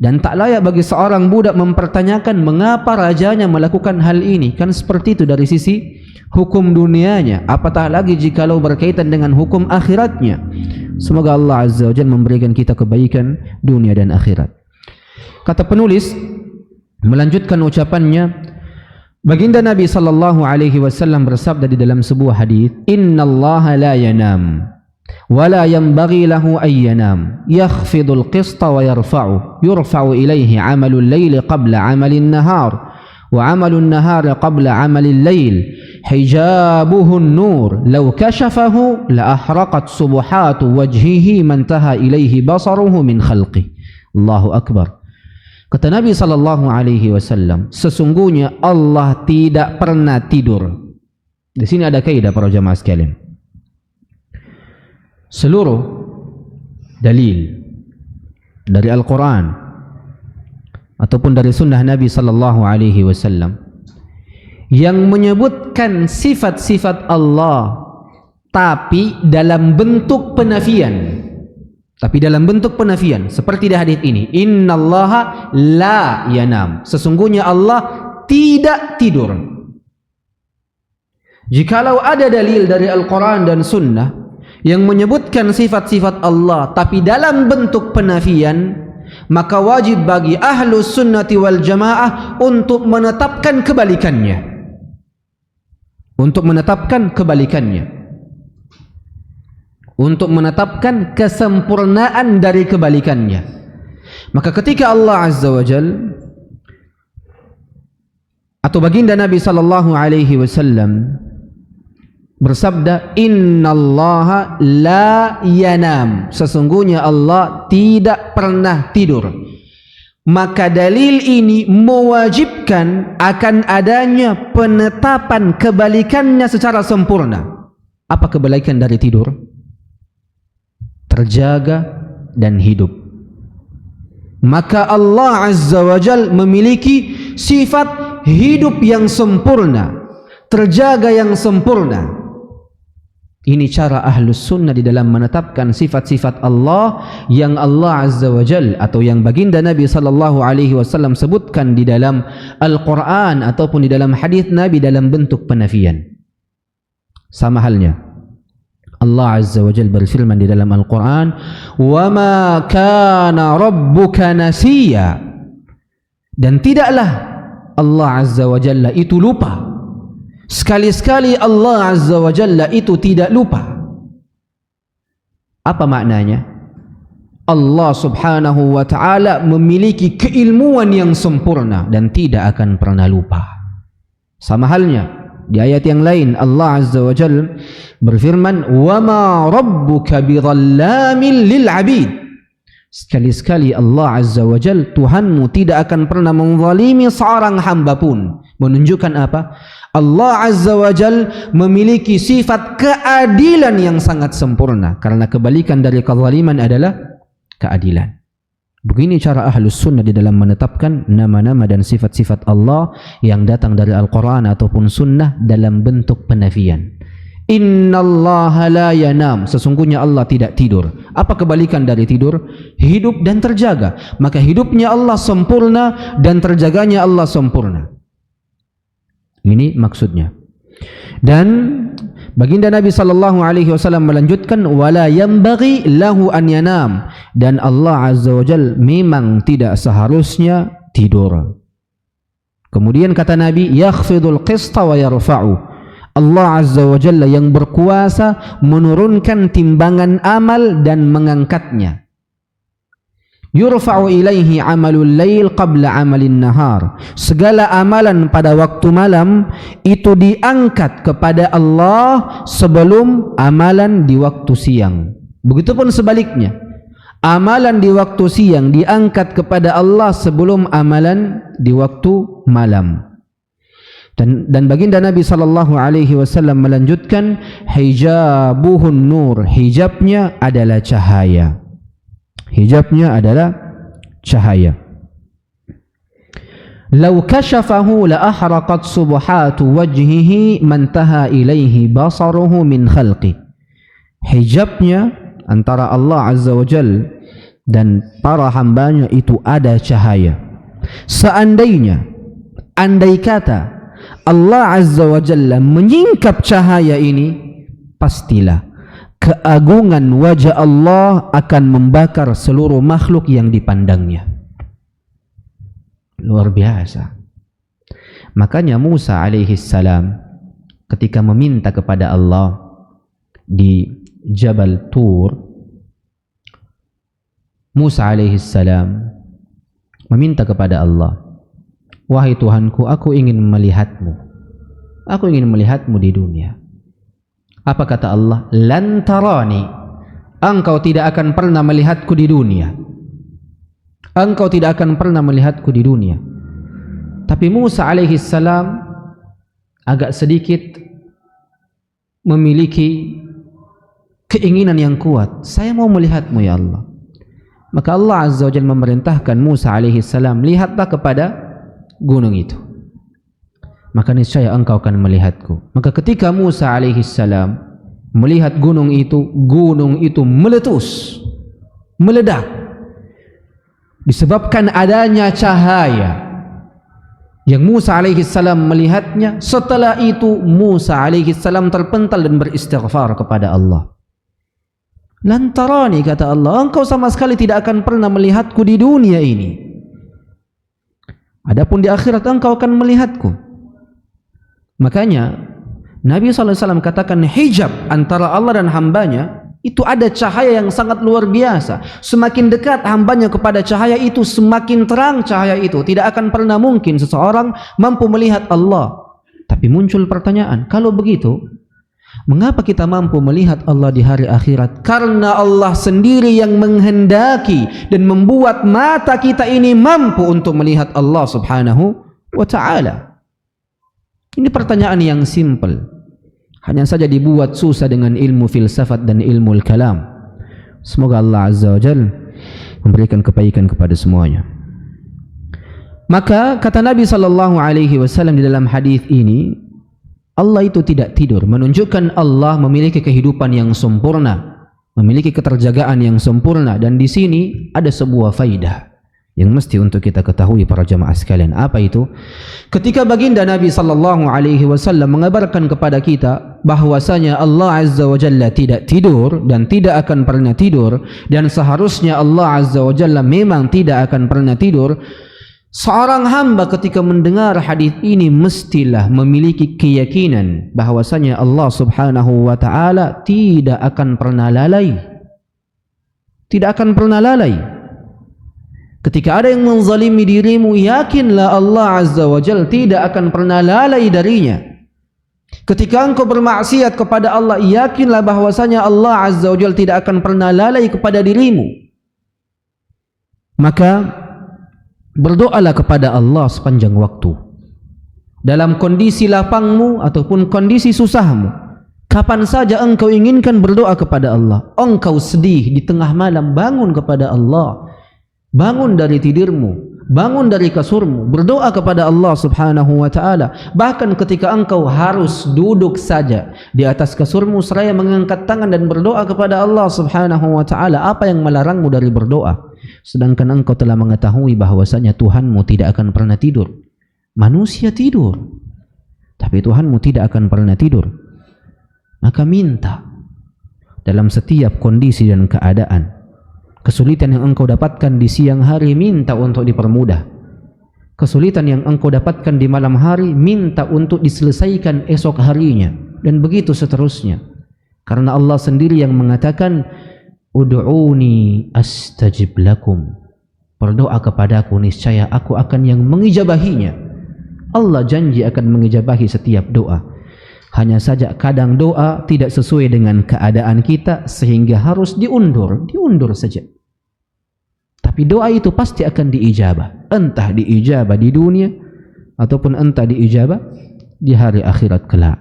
dan tak layak bagi seorang budak mempertanyakan mengapa rajanya melakukan hal ini. Kan seperti itu dari sisi hukum dunianya, apatah lagi jikalau berkaitan dengan hukum akhiratnya. Semoga Allah Azza wa Jalla memberikan kita kebaikan dunia dan akhirat. Kata penulis melanjutkan ucapannya, baginda Nabi sallallahu alaihi wasallam bersabda di dalam sebuah hadis, "Innallaha la yanam wa la yanbaghi lahu an yanam, yakhfidul qista wa yurfa'u ilayhi 'amalul layli qabla 'amalin nahar wa 'amalun nahari qabla 'amalil layl, hijabuhu an-nur law kashafahu la ahraqat subuhatu wajhihi man taha ilayhi basaruhu min khalqi." Allahu akbar. Kata Nabi sallallahu alaihi wasallam, sesungguhnya Allah tidak pernah tidur. Di sini ada kaidah para jamaah sekalian. Seluruh dalil dari Al-Quran ataupun dari sunnah Nabi sallallahu alaihi wasallam yang menyebutkan sifat-sifat Allah tapi dalam bentuk penafian, seperti di hadis ini, innallaha la yanam, sesungguhnya Allah tidak tidur. Jikalau ada dalil dari Al-Quran dan sunnah yang menyebutkan sifat-sifat Allah tapi dalam bentuk penafian, maka wajib bagi ahlus sunnati wal jamaah untuk menetapkan kebalikannya, untuk menetapkan kebalikannya, untuk menetapkan kesempurnaan dari kebalikannya. Maka ketika Allah Azza wa Jal atau baginda Nabi sallallahu alaihi wasallam bersabda, innallaha la yanam, sesungguhnya Allah tidak pernah tidur, maka dalil ini mewajibkan akan adanya penetapan kebalikannya secara sempurna. Apa kebalikan dari tidur? Terjaga dan hidup. Maka Allah Azza wa Jal memiliki sifat hidup yang sempurna, terjaga yang sempurna. Ini cara ahlus sunnah di dalam menetapkan sifat-sifat Allah yang Allah Azza wa Jal atau yang baginda Nabi sallallahu alaihi wasallam sebutkan di dalam Al-Quran ataupun di dalam hadis Nabi dalam bentuk penafian. Sama halnya Allah Azza wa Jal berfirman di dalam Al-Quran, وَمَا كَانَ رَبُّكَ نَسِيًّا, dan tidaklah Allah Azza wa Jalla itu lupa. Sekali-sekali Allah Azza wa Jalla itu tidak lupa. Apa maknanya? Allah Subhanahu wa ta'ala memiliki keilmuan yang sempurna dan tidak akan pernah lupa. Sama halnya di ayat yang lain Allah Azza wa Jalla berfirman, وَمَا رَبُّكَ بِظَلَّامٍ لِلْعَبِيدِ, sekali-sekali Allah Azza wa Jalla, Tuhanmu tidak akan pernah menzalimi seorang hamba pun. Menunjukkan apa? Allah Azza wa Jalla memiliki sifat keadilan yang sangat sempurna, karena kebalikan dari kezaliman adalah keadilan. Begini cara ahlus sunnah di dalam menetapkan nama-nama dan sifat-sifat Allah yang datang dari Al-Quran ataupun sunnah dalam bentuk penafian. Innallaha la yanam, sesungguhnya Allah tidak tidur. Apa kebalikan dari tidur? Hidup dan terjaga. Maka hidupnya Allah sempurna dan terjaganya Allah sempurna. Ini maksudnya. Dan baginda Nabi sallallahu alaihi wasallam melanjutkan, wala yanbaghi lahu an yanam, dan Allah Azza wa Jalla memang tidak seharusnya tidur. Kemudian kata Nabi, yakhfidul qista wa yarfa'u, Allah Azza wa Jalla yang berkuasa menurunkan timbangan amal dan mengangkatnya. Yurfa'u ilaihi amalul lail qabla amalin nahar, segala amalan pada waktu malam itu diangkat kepada Allah sebelum amalan di waktu siang. Begitupun sebaliknya, amalan di waktu siang diangkat kepada Allah sebelum amalan di waktu malam. Dan baginda Nabi sallallahu alaihi wasallam melanjutkan, hijabuhun nur, hijabnya adalah cahaya. Hijabnya adalah cahaya. Lau kashafahu la ahraqat subhatu wajhihi mantaha ilaihi basaruhu min khalqi. Hijabnya antara Allah Azza wa Jal dan para hambanya itu ada cahaya. Seandainya, andai kata Allah Azza wa Jalla menyingkap cahaya ini, pastilah keagungan wajah Allah akan membakar seluruh makhluk yang dipandangnya. Luar biasa. Makanya Musa alaihi salam ketika meminta kepada Allah di Jabal Tur, Musa alaihi salam meminta kepada Allah, wahai Tuhanku, aku ingin melihatmu. Aku ingin melihatmu di dunia. Apa kata Allah? Lan tarani, engkau tidak akan pernah melihatku di dunia. Engkau tidak akan pernah melihatku di dunia. Tapi Musa alaihi salam agak sedikit memiliki keinginan yang kuat. Saya mau melihatmu ya Allah. Maka Allah Azza wa Jalla memerintahkan Musa alaihi salam, lihatlah kepada gunung itu, maka niscaya engkau akan melihatku. Maka ketika Musa alaihi salam melihat gunung itu meletus, meledak, disebabkan adanya cahaya yang Musa alaihi salam melihatnya. Setelah itu Musa alaihi salam terpental dan beristighfar kepada Allah. Lan tarani, kata Allah, engkau sama sekali tidak akan pernah melihatku di dunia ini. Adapun di akhirat engkau akan melihatku. Makanya Nabi SAW katakan hijab antara Allah dan hambanya itu ada cahaya yang sangat luar biasa. Semakin dekat hambanya kepada cahaya itu, semakin terang cahaya itu. Tidak akan pernah mungkin seseorang mampu melihat Allah. Tapi muncul pertanyaan, kalau begitu, mengapa kita mampu melihat Allah di hari akhirat? Karena Allah sendiri yang menghendaki dan membuat mata kita ini mampu untuk melihat Allah subhanahu wa ta'ala. Ini pertanyaan yang simple, hanya saja dibuat susah dengan ilmu filsafat dan ilmu kalam. Semoga Allah azza wa jalla memberikan kebaikan kepada semuanya. Maka kata Nabi SAW di dalam hadis ini, Allah itu tidak tidur, menunjukkan Allah memiliki kehidupan yang sempurna, memiliki keterjagaan yang sempurna. Dan di sini ada sebuah faidah yang mesti untuk kita ketahui para jamaah sekalian. Apa itu? Ketika baginda Nabi SAW mengabarkan kepada kita bahwasanya Allah Azza wa Jalla tidak tidur dan tidak akan pernah tidur, dan seharusnya Allah Azza wa Jalla memang tidak akan pernah tidur, seorang hamba ketika mendengar hadis ini mestilah memiliki keyakinan bahwasanya Allah Subhanahu wa taala tidak akan pernah lalai. Tidak akan pernah lalai. Ketika ada yang menzalimi dirimu, yakinlah Allah Azza wa Jalla tidak akan pernah lalai darinya. Ketika engkau bermaksiat kepada Allah, yakinlah bahwasanya Allah Azza wa Jalla tidak akan pernah lalai kepada dirimu. Maka berdoalah kepada Allah sepanjang waktu, dalam kondisi lapangmu ataupun kondisi susahmu. Kapan saja engkau inginkan berdoa kepada Allah. Engkau sedih di tengah malam, bangun kepada Allah. Bangun dari tidurmu, bangun dari kasurmu, berdoa kepada Allah Subhanahu wa taala. Bahkan ketika engkau harus duduk saja di atas kasurmu seraya mengangkat tangan dan berdoa kepada Allah Subhanahu wa taala, apa yang melarangmu dari berdoa? Sedangkan engkau telah mengetahui bahwasanya Tuhanmu tidak akan pernah tidur. Manusia tidur, tapi Tuhanmu tidak akan pernah tidur. Maka minta dalam setiap kondisi dan keadaan. Kesulitan yang engkau dapatkan di siang hari, minta untuk dipermudah. Kesulitan yang engkau dapatkan di malam hari, minta untuk diselesaikan esok harinya. Dan begitu seterusnya. Karena Allah sendiri yang mengatakan, Ud'uni astajib lakum. Berdoa kepadaku, niscaya aku akan yang mengijabahinya. Allah janji akan mengijabahi setiap doa. Hanya saja kadang doa tidak sesuai dengan keadaan kita sehingga harus diundur saja. Tapi doa itu pasti akan diijabah, entah diijabah di dunia ataupun entah diijabah di hari akhirat kelak.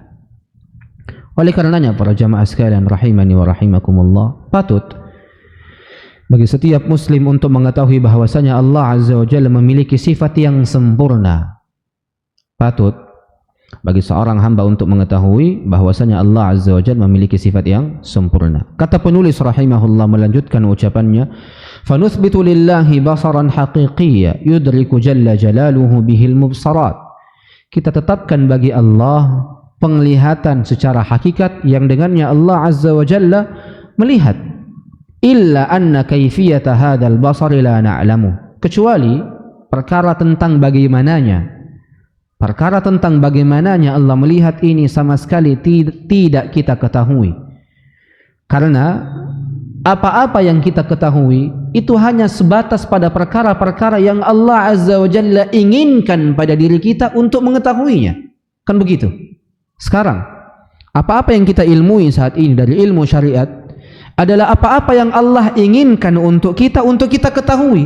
Oleh karenanya para jamaah sekalian rahimani wa rahimakumullah, patut bagi setiap muslim untuk mengetahui bahwasanya Allah Azza wa Jalla memiliki sifat yang sempurna. Patut bagi seorang hamba untuk mengetahui bahwasanya Allah Azza wa Jalla memiliki sifat yang sempurna. Kata penulis rahimahullah melanjutkan ucapannya, "Fanuthbitu lillahi basaran haqiqiyya yudriku jalla jalaluhu bihil mubsarat." Kita tetapkan bagi Allah penglihatan secara hakikat yang dengannya Allah Azza wa Jalla melihat. Illa anna kaifiyata hadzal basari la na'lamu. Kecuali perkara tentang bagaimananya. Perkara tentang bagaimananya Allah melihat ini sama sekali tidak kita ketahui. Karena apa-apa yang kita ketahui itu hanya sebatas pada perkara-perkara yang Allah Azza wa Jalla inginkan pada diri kita untuk mengetahuinya. Kan begitu? Sekarang, apa-apa yang kita ilmui saat ini dari ilmu syariat adalah apa-apa yang Allah inginkan untuk kita ketahui.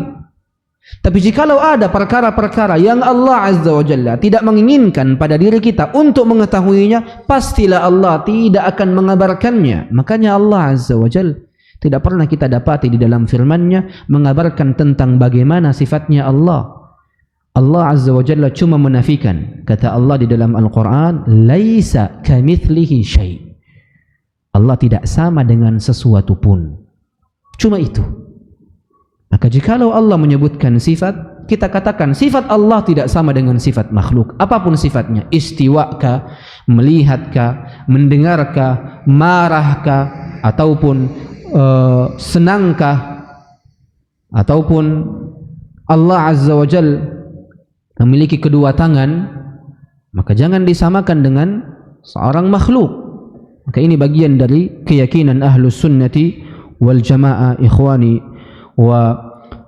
Tapi jikalau ada perkara-perkara yang Allah Azza wa Jalla tidak menginginkan pada diri kita untuk mengetahuinya, pastilah Allah tidak akan mengabarkannya. Makanya Allah Azza wa Jalla tidak pernah kita dapati di dalam firman-Nya mengabarkan tentang bagaimana sifatnya Allah. Allah Azza wa Jalla cuma menafikan. Kata Allah di dalam Al-Quran, "Laisa kamitslihi syai'." Allah tidak sama dengan sesuatu pun. Cuma itu. Maka jikalau Allah menyebutkan sifat, kita katakan sifat Allah tidak sama dengan sifat makhluk. Apapun sifatnya, istiwa'kah, melihatkah, mendengarkah, marahkah, ataupun senangkah ataupun Allah Azza wa Jal memiliki kedua tangan, maka jangan disamakan dengan seorang makhluk. Maka ini bagian dari keyakinan Ahlus Sunnati wal Jamaah, ikhwani wa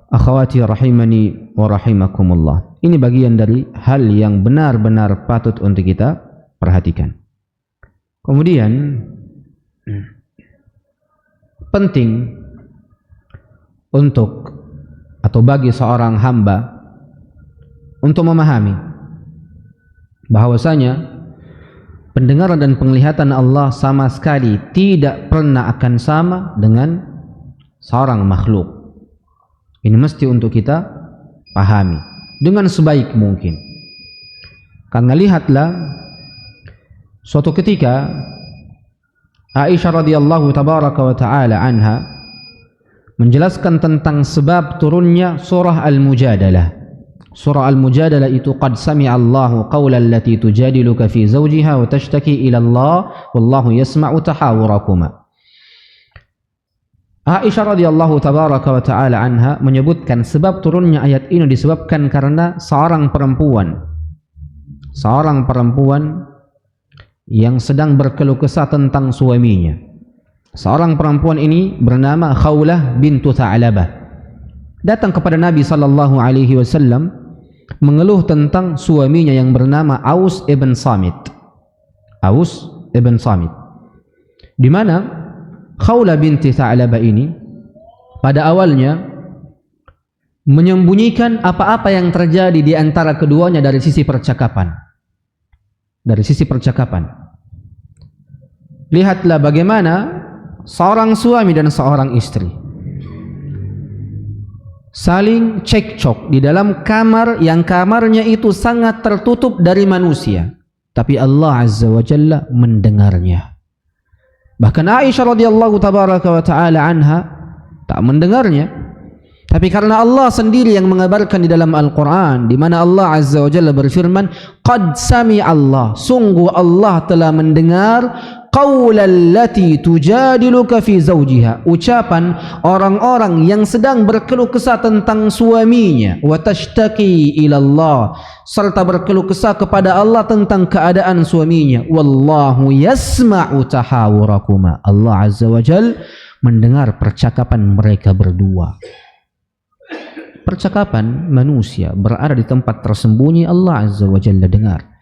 akhwati rahimani wa rahimakumullah. Ini bagian dari hal yang benar-benar patut untuk kita perhatikan. Kemudian penting untuk atau bagi seorang hamba untuk memahami bahwasanya pendengaran dan penglihatan Allah sama sekali tidak pernah akan sama dengan seorang makhluk. Ini mesti untuk kita pahami dengan sebaik mungkin. Karena lihatlah, suatu ketika Aisyah radhiyallahu tabaraka wa ta'ala anha menjelaskan tentang sebab turunnya surah Al-Mujadalah. Surah Al-Mujadalah itu qad sami'a Allahu qawlan allati tujadiluka fi zawjiha wa tashtaki ila Allah wallahu yasma'u tahawurakuma. Aisyah radhiyallahu tabaraka wa ta'ala anha menyebutkan sebab turunnya ayat ini disebabkan karena seorang perempuan yang sedang berkeluh kesah tentang suaminya. Seorang perempuan ini bernama Khawlah bintu Tha'labah datang kepada Nabi sallallahu alaihi wasallam mengeluh tentang suaminya yang bernama Aus ibn Samit. Aus ibn Samit, di mana Khawlah binti Tha'labah ini pada awalnya menyembunyikan apa-apa yang terjadi di antara keduanya dari sisi percakapan. Lihatlah bagaimana seorang suami dan seorang istri saling cekcok di dalam kamar yang kamarnya itu sangat tertutup dari manusia, tapi Allah Azza wa Jalla mendengarnya. Bahkan Aisyah radhiyallahu tabaraka wa ta'ala anha tak mendengarnya, tapi karena Allah sendiri yang mengabarkan di dalam Al-Quran, di mana Allah Azza wa Jalla berfirman, qad sami'a Allah, sungguh Allah telah mendengar qaulal lati tujadiluka fi zawjiha, ucapan orang-orang yang sedang berkeluh kesah tentang suaminya, wa tashtaki ila Allah, serta berkeluh kesah kepada Allah tentang keadaan suaminya. Wallahu yasma'u tahawurakuma, Allah Azza wa Jalla mendengar percakapan mereka berdua. Percakapan manusia berada di tempat tersembunyi, Allah Azza wa Jalla dengar.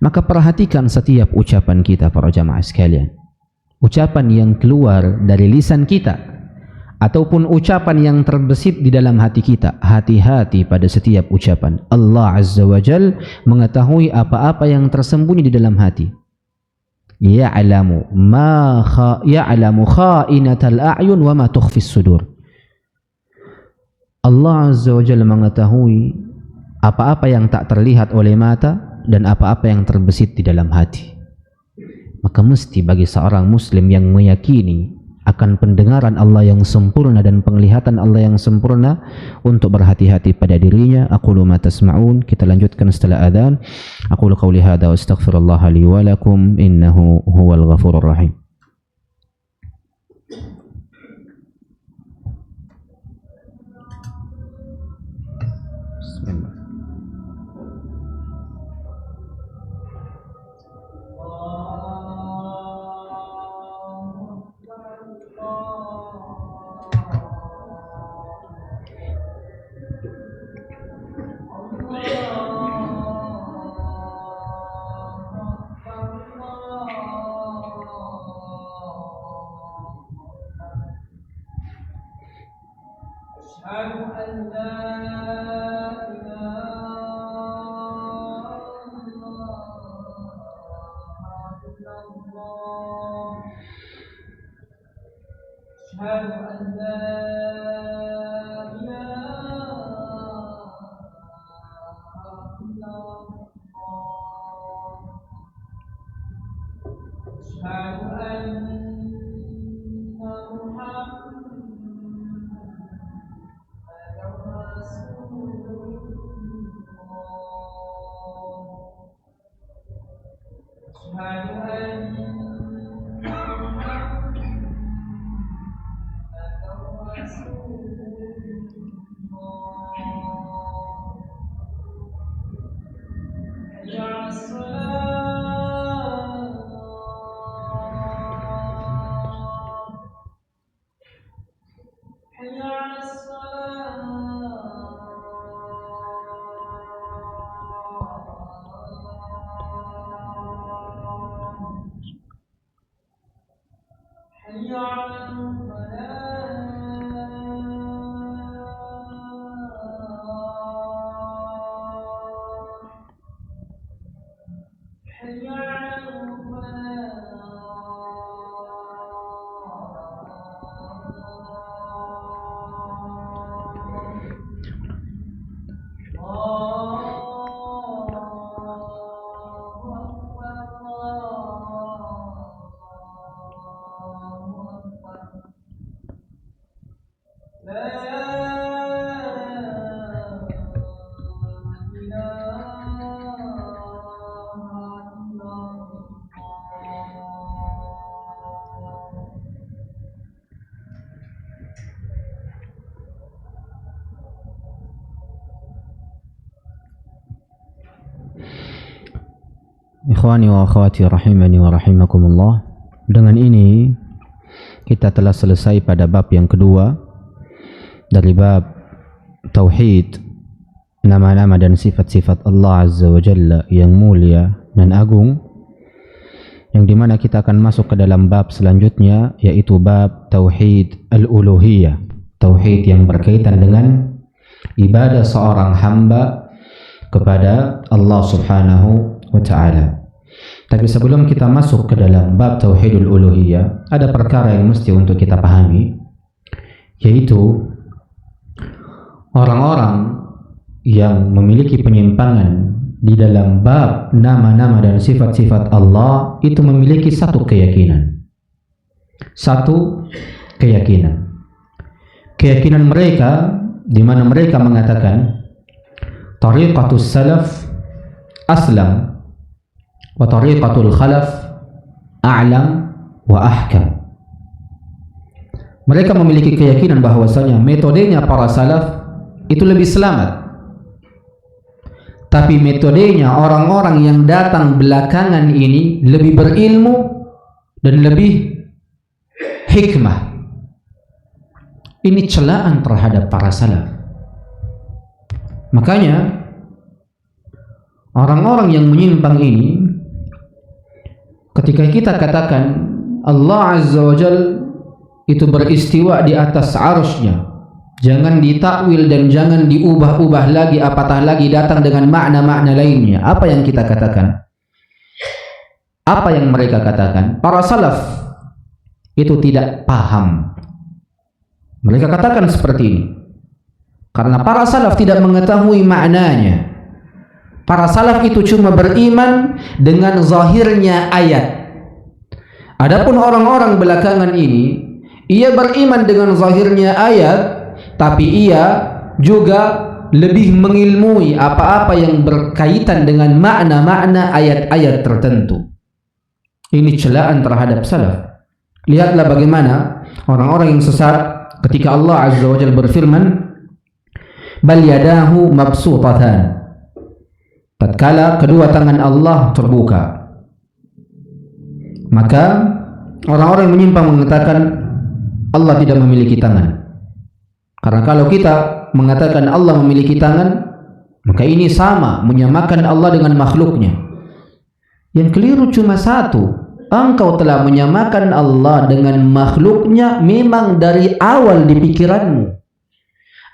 Maka perhatikan setiap ucapan kita para jamaah sekalian. Ucapan yang keluar dari lisan kita ataupun ucapan yang terbesit di dalam hati kita. Hati-hati pada setiap ucapan. Allah Azza wa Jalla mengetahui apa-apa yang tersembunyi di dalam hati. Ya'lamu kha'inatal a'yun wa ma tukhfis sudur. Allah Azza wa Jalla mengetahui apa-apa yang tak terlihat oleh mata dan apa-apa yang terbesit di dalam hati. Maka mesti bagi seorang muslim yang meyakini akan pendengaran Allah yang sempurna dan penglihatan Allah yang sempurna untuk berhati-hati pada dirinya. Aqulu ma tasma'un. Kita lanjutkan setelah adzan. Aqulu qawli hadza wa astaghfirullah li wa lakum innahu huwal ghafurur rahim. Ikhwani wa akhwati rahimani wa rahimakumullah. Dengan ini kita telah selesai pada bab yang kedua dari bab tauhid, nama-nama dan sifat-sifat Allah Azza wa Jalla yang mulia dan agung, yang dimana kita akan masuk ke dalam bab selanjutnya, yaitu bab tauhid al-uluhiyah, tauhid yang berkaitan dengan ibadah seorang hamba kepada Allah Subhanahu wa ta'ala. Tapi sebelum kita masuk ke dalam bab tauhidul uluhiyah, ada perkara yang mesti untuk kita pahami, yaitu orang-orang yang memiliki penyimpangan di dalam bab nama-nama dan sifat-sifat Allah itu memiliki satu keyakinan. Keyakinan mereka di mana mereka mengatakan tariqatus salaf aslam wa tariqatul khalaf a'lam wa ahkam. Mereka memiliki keyakinan bahwasanya metodenya para salaf itu lebih selamat, tapi metodenya orang-orang yang datang belakangan ini lebih berilmu dan lebih hikmah. Ini celaan terhadap para salaf. Makanya orang-orang yang menyimpang ini, ketika kita katakan Allah Azza wa Jal itu beristiwa di atas arsy-Nya, jangan ditakwil dan jangan diubah-ubah lagi, apatah lagi datang dengan makna-makna lainnya. Apa yang kita katakan? Apa yang mereka katakan? Para salaf itu tidak paham. Mereka katakan seperti ini karena para salaf tidak mengetahui maknanya. Para salaf itu cuma beriman dengan zahirnya ayat. Adapun orang-orang belakangan ini, ia beriman dengan zahirnya ayat, tapi ia juga lebih mengilmui apa-apa yang berkaitan dengan makna-makna ayat-ayat tertentu. Ini celaan terhadap salaf. Lihatlah bagaimana orang-orang yang sesat ketika Allah Azza wa Jalla berfirman, bal yadahu mabsutatan, tatkala kedua tangan Allah terbuka. Maka orang-orang yang menyimpang mengatakan Allah tidak memiliki tangan. Karena kalau kita mengatakan Allah memiliki tangan, maka ini sama menyamakan Allah dengan makhluknya. Yang keliru cuma satu, engkau telah menyamakan Allah dengan makhluknya memang dari awal di pikiranmu.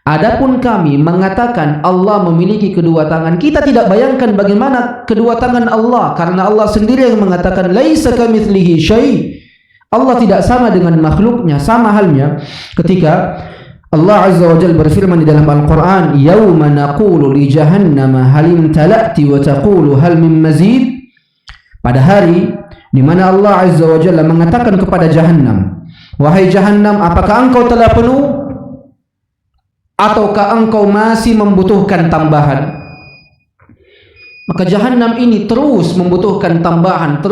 Adapun kami mengatakan Allah memiliki kedua tangan, kita tidak bayangkan bagaimana kedua tangan Allah, karena Allah sendiri yang mengatakan laisa kamitslihi syai'. Allah tidak sama dengan makhluknya. Sama halnya ketika Allah Azza wa Jalla berfirman di dalam Al-Quran, yauma naqulu li jahannama hal imtala'ti wa taqulu hal min mazid. Pada hari di mana Allah Azza wa Jalla mengatakan kepada Jahannam, wahai Jahannam, apakah engkau telah penuh ataukah engkau masih membutuhkan tambahan? Maka Jahannam ini terus membutuhkan tambahan,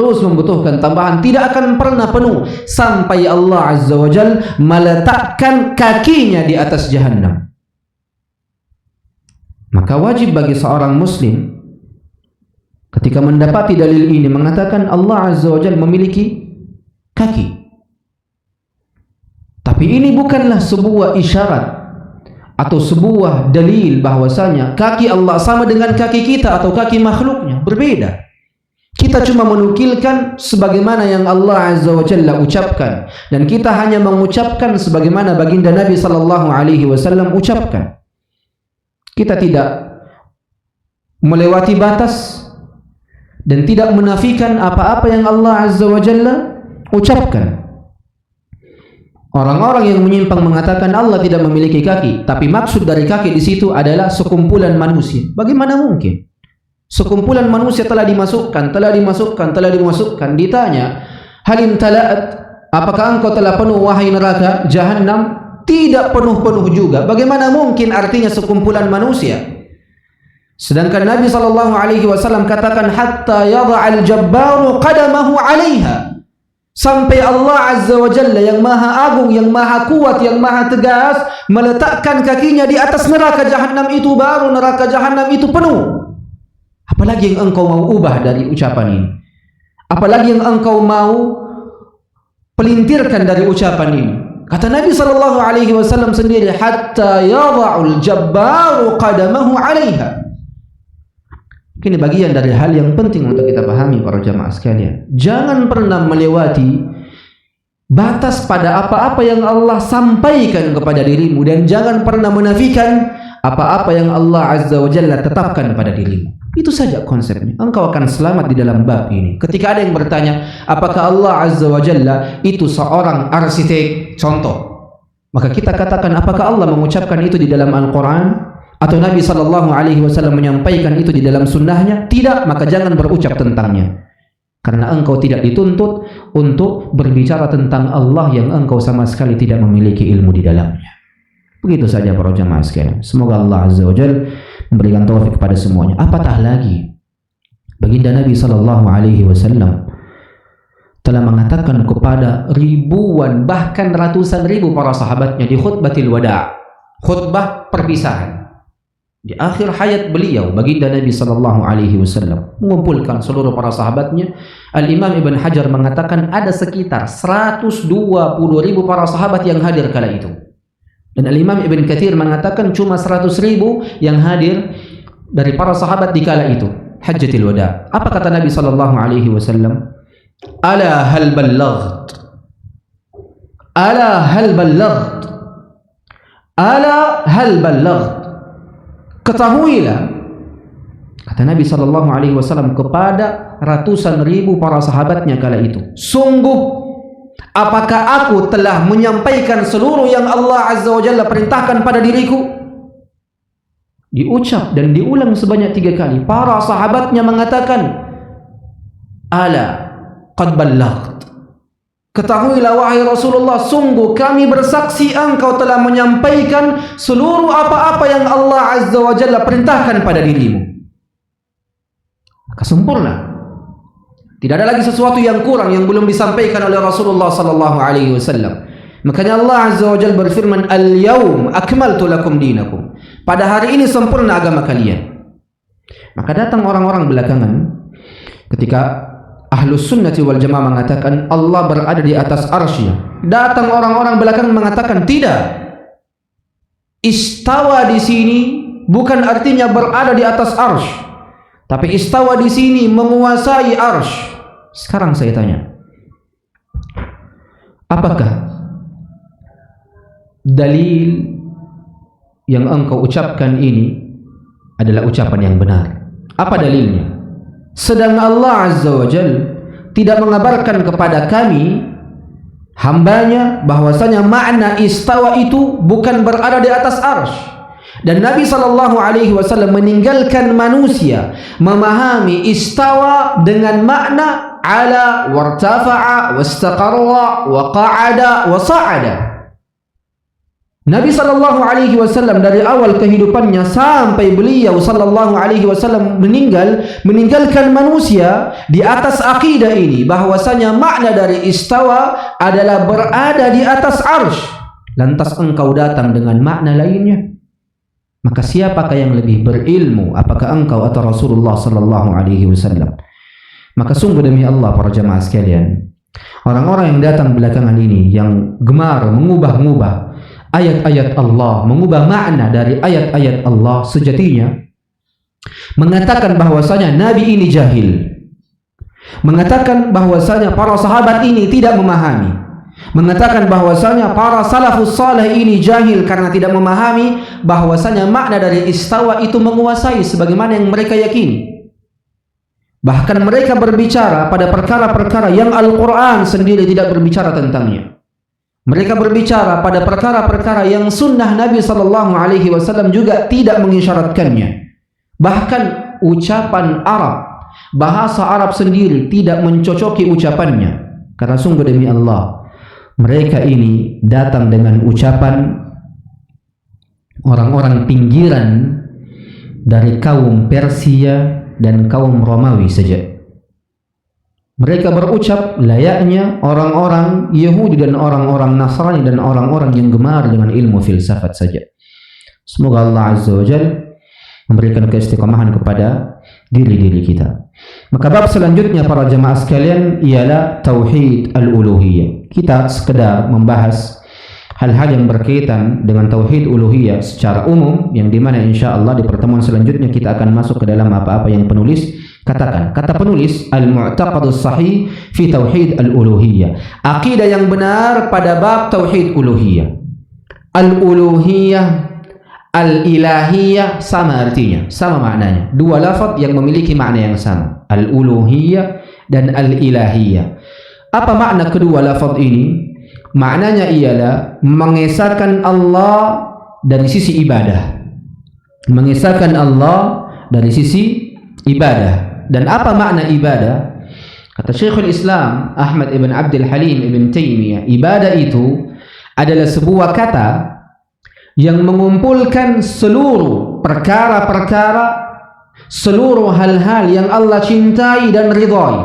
tidak akan pernah penuh sampai Allah Azza wa Jalla meletakkan kakinya di atas Jahannam. Maka wajib bagi seorang muslim ketika mendapati dalil ini mengatakan Allah Azza wa Jalla memiliki kaki. Tapi ini bukanlah sebuah isyarat atau sebuah dalil bahwasanya kaki Allah sama dengan kaki kita atau kaki makhluknya. Berbeda. Kita cuma menukilkan sebagaimana yang Allah Azza wa Jalla ucapkan, dan kita hanya mengucapkan sebagaimana baginda Nabi sallallahu alaihi wasallam ucapkan. Kita tidak melewati batas dan tidak menafikan apa-apa yang Allah Azza wa Jalla ucapkan. Orang-orang yang menyimpang mengatakan Allah tidak memiliki kaki, tapi maksud dari kaki di situ adalah sekumpulan manusia. Bagaimana mungkin? Sekumpulan manusia telah dimasukkan. Ditanya, halim tala'at, apakah engkau telah penuh wahai neraka Jahannam? Tidak penuh-penuh juga. Bagaimana mungkin artinya sekumpulan manusia? Sedangkan Nabi SAW katakan, hatta yada'al jabbaru qadamahu 'alaiha, sampai Allah Azza wa Jalla yang maha agung, yang maha kuat, yang maha tegas meletakkan kakinya di atas neraka Jahannam itu, baru neraka Jahannam itu penuh. Apalagi yang engkau mau ubah dari ucapan ini? Apalagi yang engkau mau pelintirkan dari ucapan ini? Kata Nabi SAW sendiri, hatta yada'ul jabbaru qadamahu 'alaiha. Ini bagian dari hal yang penting untuk kita pahami para jamaah sekalian. Jangan pernah melewati batas pada apa-apa yang Allah sampaikan kepada dirimu, dan jangan pernah menafikan apa-apa yang Allah Azza wa Jalla tetapkan pada dirimu. Itu saja konsepnya. Engkau akan selamat di dalam bab ini. Ketika ada yang bertanya, apakah Allah Azza wa Jalla itu seorang arsitek? Contoh. Maka kita katakan, apakah Allah mengucapkan itu di dalam Al-Quran? Atau Nabi SAW menyampaikan itu di dalam sunnahnya? Tidak, maka jangan berucap tentangnya. Karena engkau tidak dituntut untuk berbicara tentang Allah yang engkau sama sekali tidak memiliki ilmu di dalamnya. Begitu saja para jamaah sekalian. Semoga Allah Azza wa Jalla memberikan taufik kepada semuanya. Apatah lagi, baginda Nabi SAW telah mengatakan kepada ribuan, bahkan ratusan ribu para sahabatnya di khutbatil wada', khutbah perpisahan. Di akhir hayat beliau, baginda Nabi SAW mengumpulkan seluruh para sahabatnya. Al-Imam Ibn Hajar mengatakan ada sekitar 120 ribu para sahabat yang hadir kala itu. Dan Al-Imam Ibn Katsir mengatakan cuma 100.000 yang hadir dari para sahabat di kala itu, Hajjatul Wada. Apa kata Nabi SAW? Ala hal ballaght, ala hal ballaght, ala hal ballaght. Ketahuilah, kata Nabi SAW kepada ratusan ribu para sahabatnya kala itu, sungguh apakah aku telah menyampaikan seluruh yang Allah Azza wa Jalla perintahkan pada diriku? Diucap dan diulang sebanyak 3 kali. Para sahabatnya mengatakan, ala qad ballaght. Ketahuilah wahai Rasulullah, sungguh kami bersaksi engkau telah menyampaikan seluruh apa-apa yang Allah Azza wa Jalla perintahkan pada dirimu. Maka sempurna. Tidak ada lagi sesuatu yang kurang yang belum disampaikan oleh Rasulullah sallallahu alaihi wasallam. Makanya Allah Azza wa Jalla berfirman, "Al-yaum akmaltu lakum dinakum." Pada hari ini sempurna agama kalian. Maka datang orang-orang belakangan ketika Ahlus Sunnati wal Jamaah mengatakan Allah berada di atas arsy-Nya. Datang orang-orang belakangan mengatakan tidak. Istawa di sini bukan artinya berada di atas arsy, tapi istawa di sini menguasai arsy. Sekarang saya tanya, apakah dalil yang engkau ucapkan ini adalah ucapan yang benar? Apa dalilnya? Sedang Allah Azza wa Jalla tidak mengabarkan kepada kami hambanya bahwasanya makna istawa itu bukan berada di atas arsy. Dan Nabi SAW meninggalkan manusia memahami istawa dengan makna ala wartafa'a wastaqarra wa qa'ada wa sa'ada. Nabi SAW dari awal kehidupannya sampai beliau SAW meninggalkan manusia di atas akidah ini bahwasanya makna dari istawa adalah berada di atas arsy. Lantas engkau datang dengan makna lainnya, maka siapakah yang lebih berilmu, apakah engkau atau Rasulullah SAW? Maka sungguh demi Allah para jamaah sekalian, orang-orang yang datang belakangan ini yang gemar mengubah-ubah ayat-ayat Allah, mengubah makna dari ayat-ayat Allah, sejatinya mengatakan bahwasanya Nabi ini jahil. mengatakan bahwasanya para sahabat ini tidak memahami, mengatakan bahwasanya para salafus saleh ini jahil karena tidak memahami bahwasanya makna dari istawa itu menguasai sebagaimana yang mereka yakini. Bahkan mereka berbicara pada perkara-perkara yang Al-Quran sendiri tidak berbicara tentangnya. Mereka berbicara pada perkara-perkara yang sunnah Nabi SAW juga tidak mengisyaratkannya. Bahkan ucapan Arab, bahasa Arab sendiri tidak mencocoki ucapannya. Karena sungguh demi Allah, mereka ini datang dengan ucapan orang-orang pinggiran dari kaum Persia dan kaum Romawi saja. Mereka berucap layaknya orang-orang Yahudi dan orang-orang Nasrani dan orang-orang yang gemar dengan ilmu filsafat saja. Semoga Allah Azza wa Jalla memberikan keistiqomahan kepada diri-diri kita. Maka bab selanjutnya para jemaah sekalian ialah tauhid al-uluhiyah. Kita sekedar membahas hal-hal yang berkaitan dengan tauhid uluhiyah secara umum, yang dimana insya-Allah di pertemuan selanjutnya kita akan masuk ke dalam apa-apa yang penulis katakan. Kata penulis, al-mu'taqadus sahih fi tauhid al-uluhiyah, akidah yang benar pada bab tauhid uluhiyah. Al-uluhiyah, al-ilahiyah sama artinya, sama maknanya. Dua lafaz yang memiliki makna yang sama, al-uluhiyah dan al-ilahiyah. Apa makna kedua lafaz ini? Maknanya ialah mengesahkan Allah dari sisi ibadah, mengesahkan Allah dari sisi ibadah. Dan apa makna ibadah? Kata Syekhul Islam Ahmad ibn Abdul Halim ibn Taimiyah, ibadah itu adalah sebuah kata yang mengumpulkan seluruh perkara-perkara, seluruh hal-hal yang Allah cintai dan ridhai,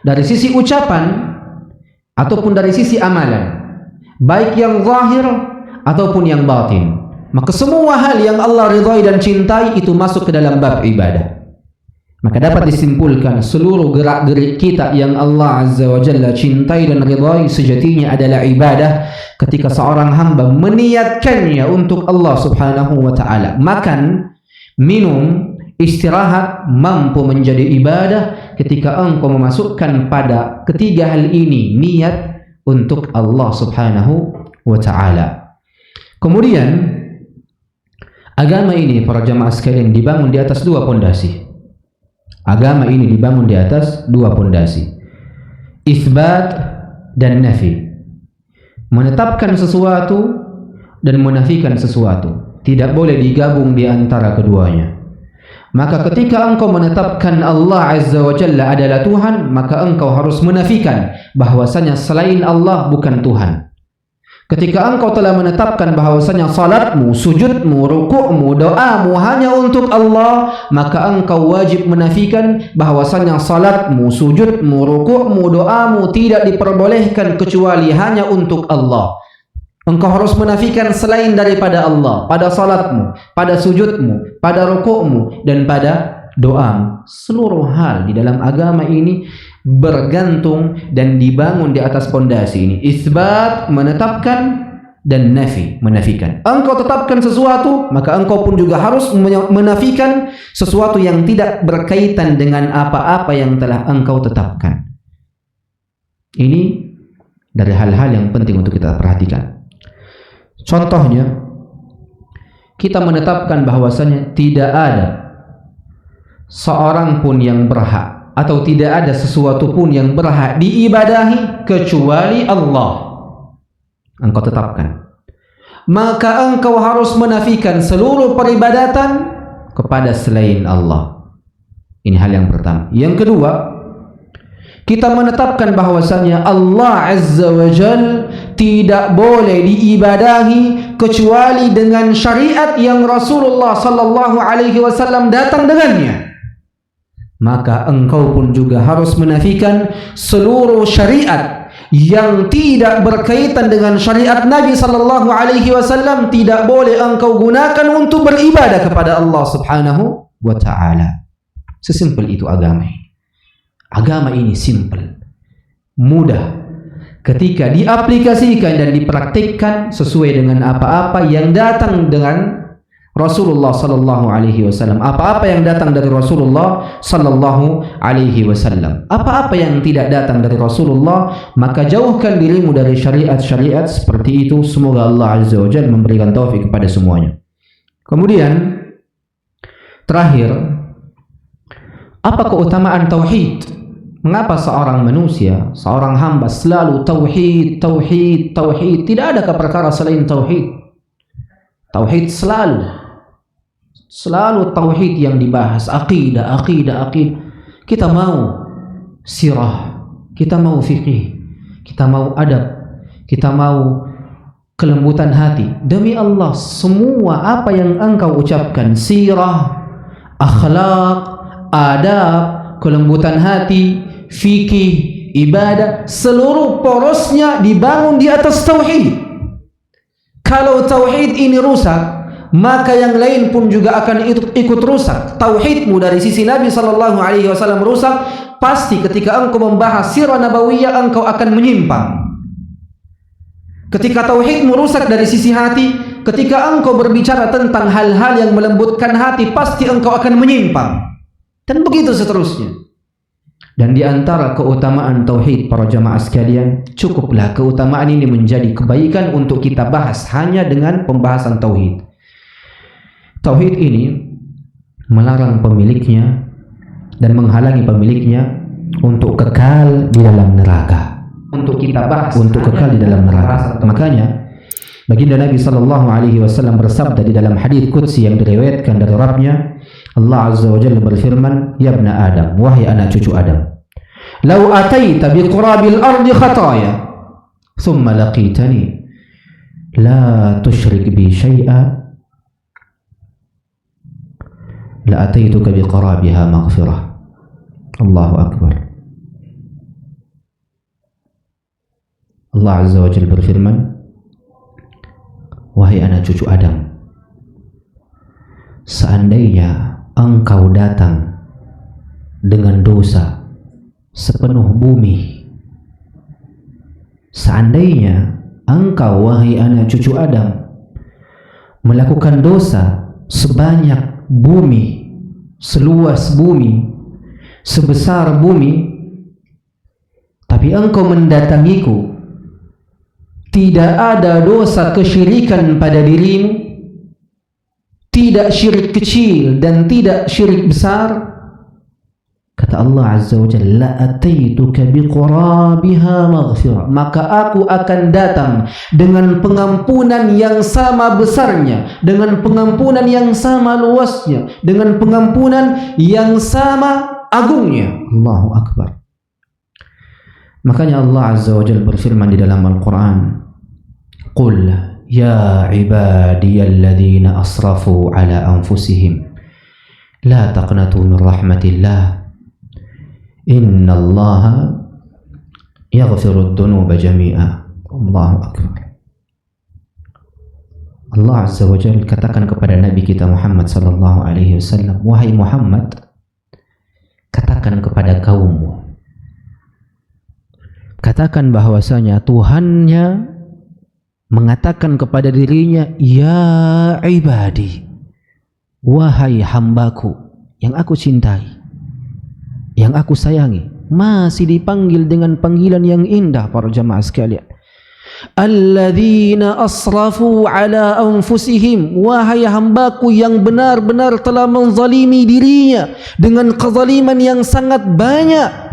dari sisi ucapan ataupun dari sisi amalan, baik yang zahir ataupun yang batin. Maka semua hal yang Allah ridhai dan cintai itu masuk ke dalam bab ibadah. Maka dapat disimpulkan seluruh gerak-gerik kita yang Allah Azza wa Jalla cintai dan ridhai sejatinya adalah ibadah ketika seorang hamba meniatkannya untuk Allah Subhanahu wa taala. Makan, minum, istirahat mampu menjadi ibadah ketika engkau memasukkan pada ketiga hal ini niat untuk Allah Subhanahu wa taala. Kemudian agama ini para jamaah sekalian dibangun di atas dua pondasi. Agama ini dibangun di atas dua pondasi, itsbat dan nafi. Menetapkan sesuatu dan menafikan sesuatu, tidak boleh digabung di antara keduanya. Maka ketika engkau menetapkan Allah Azza wa Jalla adalah Tuhan, maka engkau harus menafikan bahwasanya selain Allah bukan Tuhan. Ketika engkau telah menetapkan bahwasanya salatmu, sujudmu, rukukmu, doamu hanya untuk Allah, maka engkau wajib menafikan bahwasanya salatmu, sujudmu, rukukmu, doamu tidak diperbolehkan kecuali hanya untuk Allah. Engkau harus menafikan selain daripada Allah pada salatmu, pada sujudmu, pada rukukmu, dan pada doamu. Seluruh hal di dalam agama ini bergantung dan dibangun di atas pondasi ini. Itsbat, menetapkan, dan nafi, menafikan. Engkau tetapkan sesuatu, maka engkau pun juga harus menafikan sesuatu yang tidak berkaitan dengan apa-apa yang telah engkau tetapkan. Ini dari hal-hal yang penting untuk kita perhatikan. Contohnya, kita menetapkan bahwasanya tidak ada seorang pun yang berhak atau tidak ada sesuatu pun yang berhak diibadahi kecuali Allah. Engkau tetapkan. Maka engkau harus menafikan seluruh peribadatan kepada selain Allah. Ini hal yang pertama. Yang kedua, kita menetapkan bahwasanya Allah Azza wa Jal tidak boleh diibadahi kecuali dengan syariat yang Rasulullah sallallahu alaihi wasallam datang dengannya. Maka engkau pun juga harus menafikan seluruh syariat yang tidak berkaitan dengan syariat Nabi sallallahu alaihi wasallam tidak boleh engkau gunakan untuk beribadah kepada Allah Subhanahu wa taala. Sesimpel itu agama ini. Agama ini simple, mudah ketika diaplikasikan dan dipraktikkan sesuai dengan apa-apa yang datang dengan Rasulullah sallallahu alaihi wasallam. Apa-apa yang datang dari Rasulullah sallallahu alaihi wasallam. Apa-apa yang tidak datang dari Rasulullah, maka jauhkan dirimu dari syariat-syariat seperti itu. Semoga Allah Azza wa Jalla memberikan taufik kepada semuanya. Kemudian terakhir, apa keutamaan tauhid? Mengapa seorang manusia, seorang hamba selalu tauhid, tauhid, tauhid? Tidak ada perkara selain tauhid. Tauhid selalu tauhid yang dibahas, aqidah. Kita mau sirah, kita mau fikih, kita mau adab, kita mau kelembutan hati. Demi Allah, semua apa yang engkau ucapkan, sirah, akhlak, adab, kelembutan hati, fikih, ibadah, seluruh porosnya dibangun di atas tauhid. Kalau tauhid ini rusak, maka yang lain pun juga akan ikut rusak. Tauhidmu dari sisi Nabi sallallahu alaihi wasallam rusak, pasti ketika engkau membahas sirah nabawiyah engkau akan menyimpang. Ketika tauhidmu rusak dari sisi hati, ketika engkau berbicara tentang hal-hal yang melembutkan hati, pasti engkau akan menyimpang. Dan begitu seterusnya. Dan di antara keutamaan tauhid para jamaah sekalian, cukuplah keutamaan ini menjadi kebaikan untuk kita bahas hanya dengan pembahasan tauhid. Tauhid ini melarang pemiliknya dan menghalangi pemiliknya untuk kekal di dalam neraka. Untuk kita bahas untuk kekal di dalam neraka. Makanya baginda Nabi sallallahu alaihi wasallam bersabda di dalam hadis qudsi yang diriwayatkan dari Rabbnya, Allah Azza wa Jalla berfirman, "Ya ibna Adam, wahai anak cucu Adam, law ataita bi qurabil ardi khataya, thumma laqitani, la tusyrik bi syai'a, la ataituka bi qarabiha maghfirah." Allahu akbar. Allah Azza wa Jalla berfirman, wahai anak cucu Adam, seandainya engkau datang dengan dosa sepenuh bumi, seandainya engkau wahai anak cucu Adam melakukan dosa sebanyak bumi, seluas bumi, sebesar bumi, tapi engkau mendatangiku, tidak ada dosa kesyirikan pada dirimu, tidak syirik kecil dan tidak syirik besar, kata Allah Azza wa Jalla, la ataituka biqurabiha maghfirah, maka aku akan datang dengan pengampunan yang sama besarnya, dengan pengampunan yang sama luasnya, dengan pengampunan yang sama agungnya. Allahu akbar. Makanya Allah Azza wa Jalla berfirman di dalam Al-Quran, qul ya ibadiyalladzina asrafu ala anfusihim la taqnatu min rahmatillah innallaha yaghfiru dzunuba jami'a. Allahu akbar. Allah Azza wa Jalla katakan kepada Nabi kita Muhammad sallallahu alaihi wasallam, wahai Muhammad, katakan kepada kaummu, katakan bahwasanya Tuhannya mengatakan kepada dirinya, ya ibadi, wahai hambaku yang aku cintai, yang aku sayangi. Masih dipanggil dengan panggilan yang indah para jamaah sekalian, alladzina asrafu ala anfusihim, wahai hambaku yang benar-benar telah menzalimi dirinya dengan kezaliman yang sangat banyak.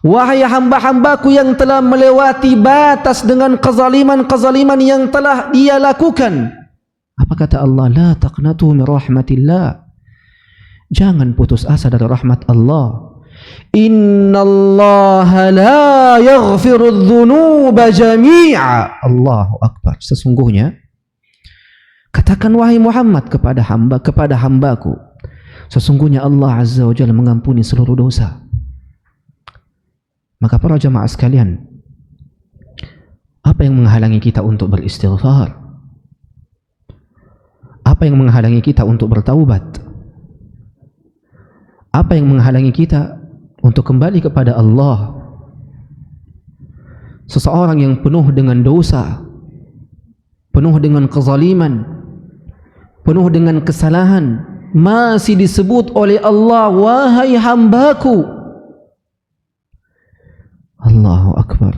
Wahai hamba-hambaku yang telah melewati batas dengan kezaliman-kezaliman yang telah dia lakukan. Apa kata Allah? La taqnatu min rahmatillah, jangan putus asa dari rahmat Allah. Innallaha la yaghfiru dzunuba jami'a. Allahu akbar. Sesungguhnya, katakan wahai Muhammad kepada hambaku, sesungguhnya Allah Azza wa Jalla mengampuni seluruh dosa. Maka para jamaah sekalian, apa yang menghalangi kita untuk beristighfar? Apa yang menghalangi kita untuk bertaubat? Apa yang menghalangi kita untuk kembali kepada Allah? Seseorang yang penuh dengan dosa, penuh dengan kezaliman, penuh dengan kesalahan, masih disebut oleh Allah, wahai hambaku. Allahu Akbar.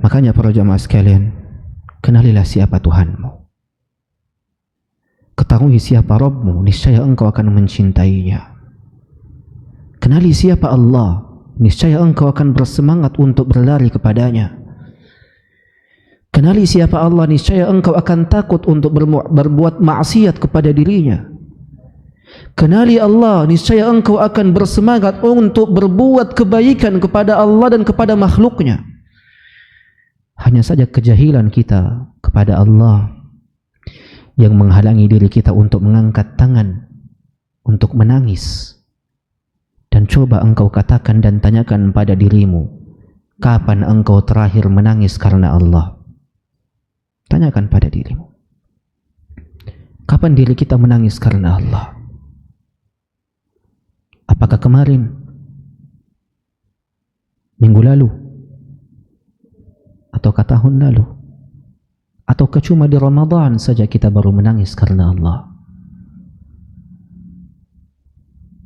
Makanya para jamaah sekalian, kenalilah siapa Tuhanmu, ketahui siapa Rabbmu, niscaya engkau akan mencintainya. Kenali siapa Allah, niscaya engkau akan bersemangat untuk berlari kepadanya. Kenali siapa Allah, niscaya engkau akan takut untuk berbuat maksiat kepada dirinya. Kenali Allah, niscaya engkau akan bersemangat untuk berbuat kebaikan kepada Allah dan kepada makhluknya. Hanya saja kejahilan kita kepada Allah yang menghalangi diri kita untuk mengangkat tangan, untuk menangis. Dan coba engkau katakan dan tanyakan pada dirimu, kapan engkau terakhir menangis karena Allah? Tanyakan pada dirimu, kapan diri kita menangis karena Allah? Apakah kemarin, minggu lalu, ataukah tahun lalu, ataukah cuma di Ramadan saja kita baru menangis karena Allah?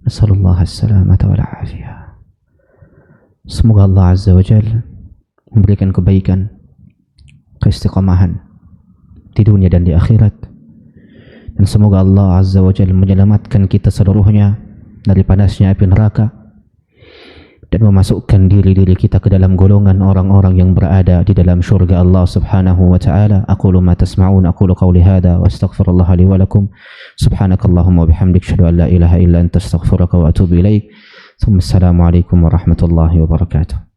Nasallallahu as-salamata wal afiyah. Semoga Allah Azza wa Jalla memberikan kebaikan, keistiqamahan di dunia dan di akhirat, dan semoga Allah Azza wa Jalla menyelamatkan kita seluruhnya dari panasnya api neraka dan memasukkan diri-diri kita ke dalam golongan orang-orang yang berada di dalam syurga Allah Subhanahu wa taala. Aqulu ma tasma'un, aqulu qawli hadha wa astaghfirullah li wa lakum. Subhanakallahumma wa bihamdik, asyhadu an la ilaha illa anta, astaghfiruka wa atubu ilaik. Assalamu alaikum warahmatullahi wabarakatuh.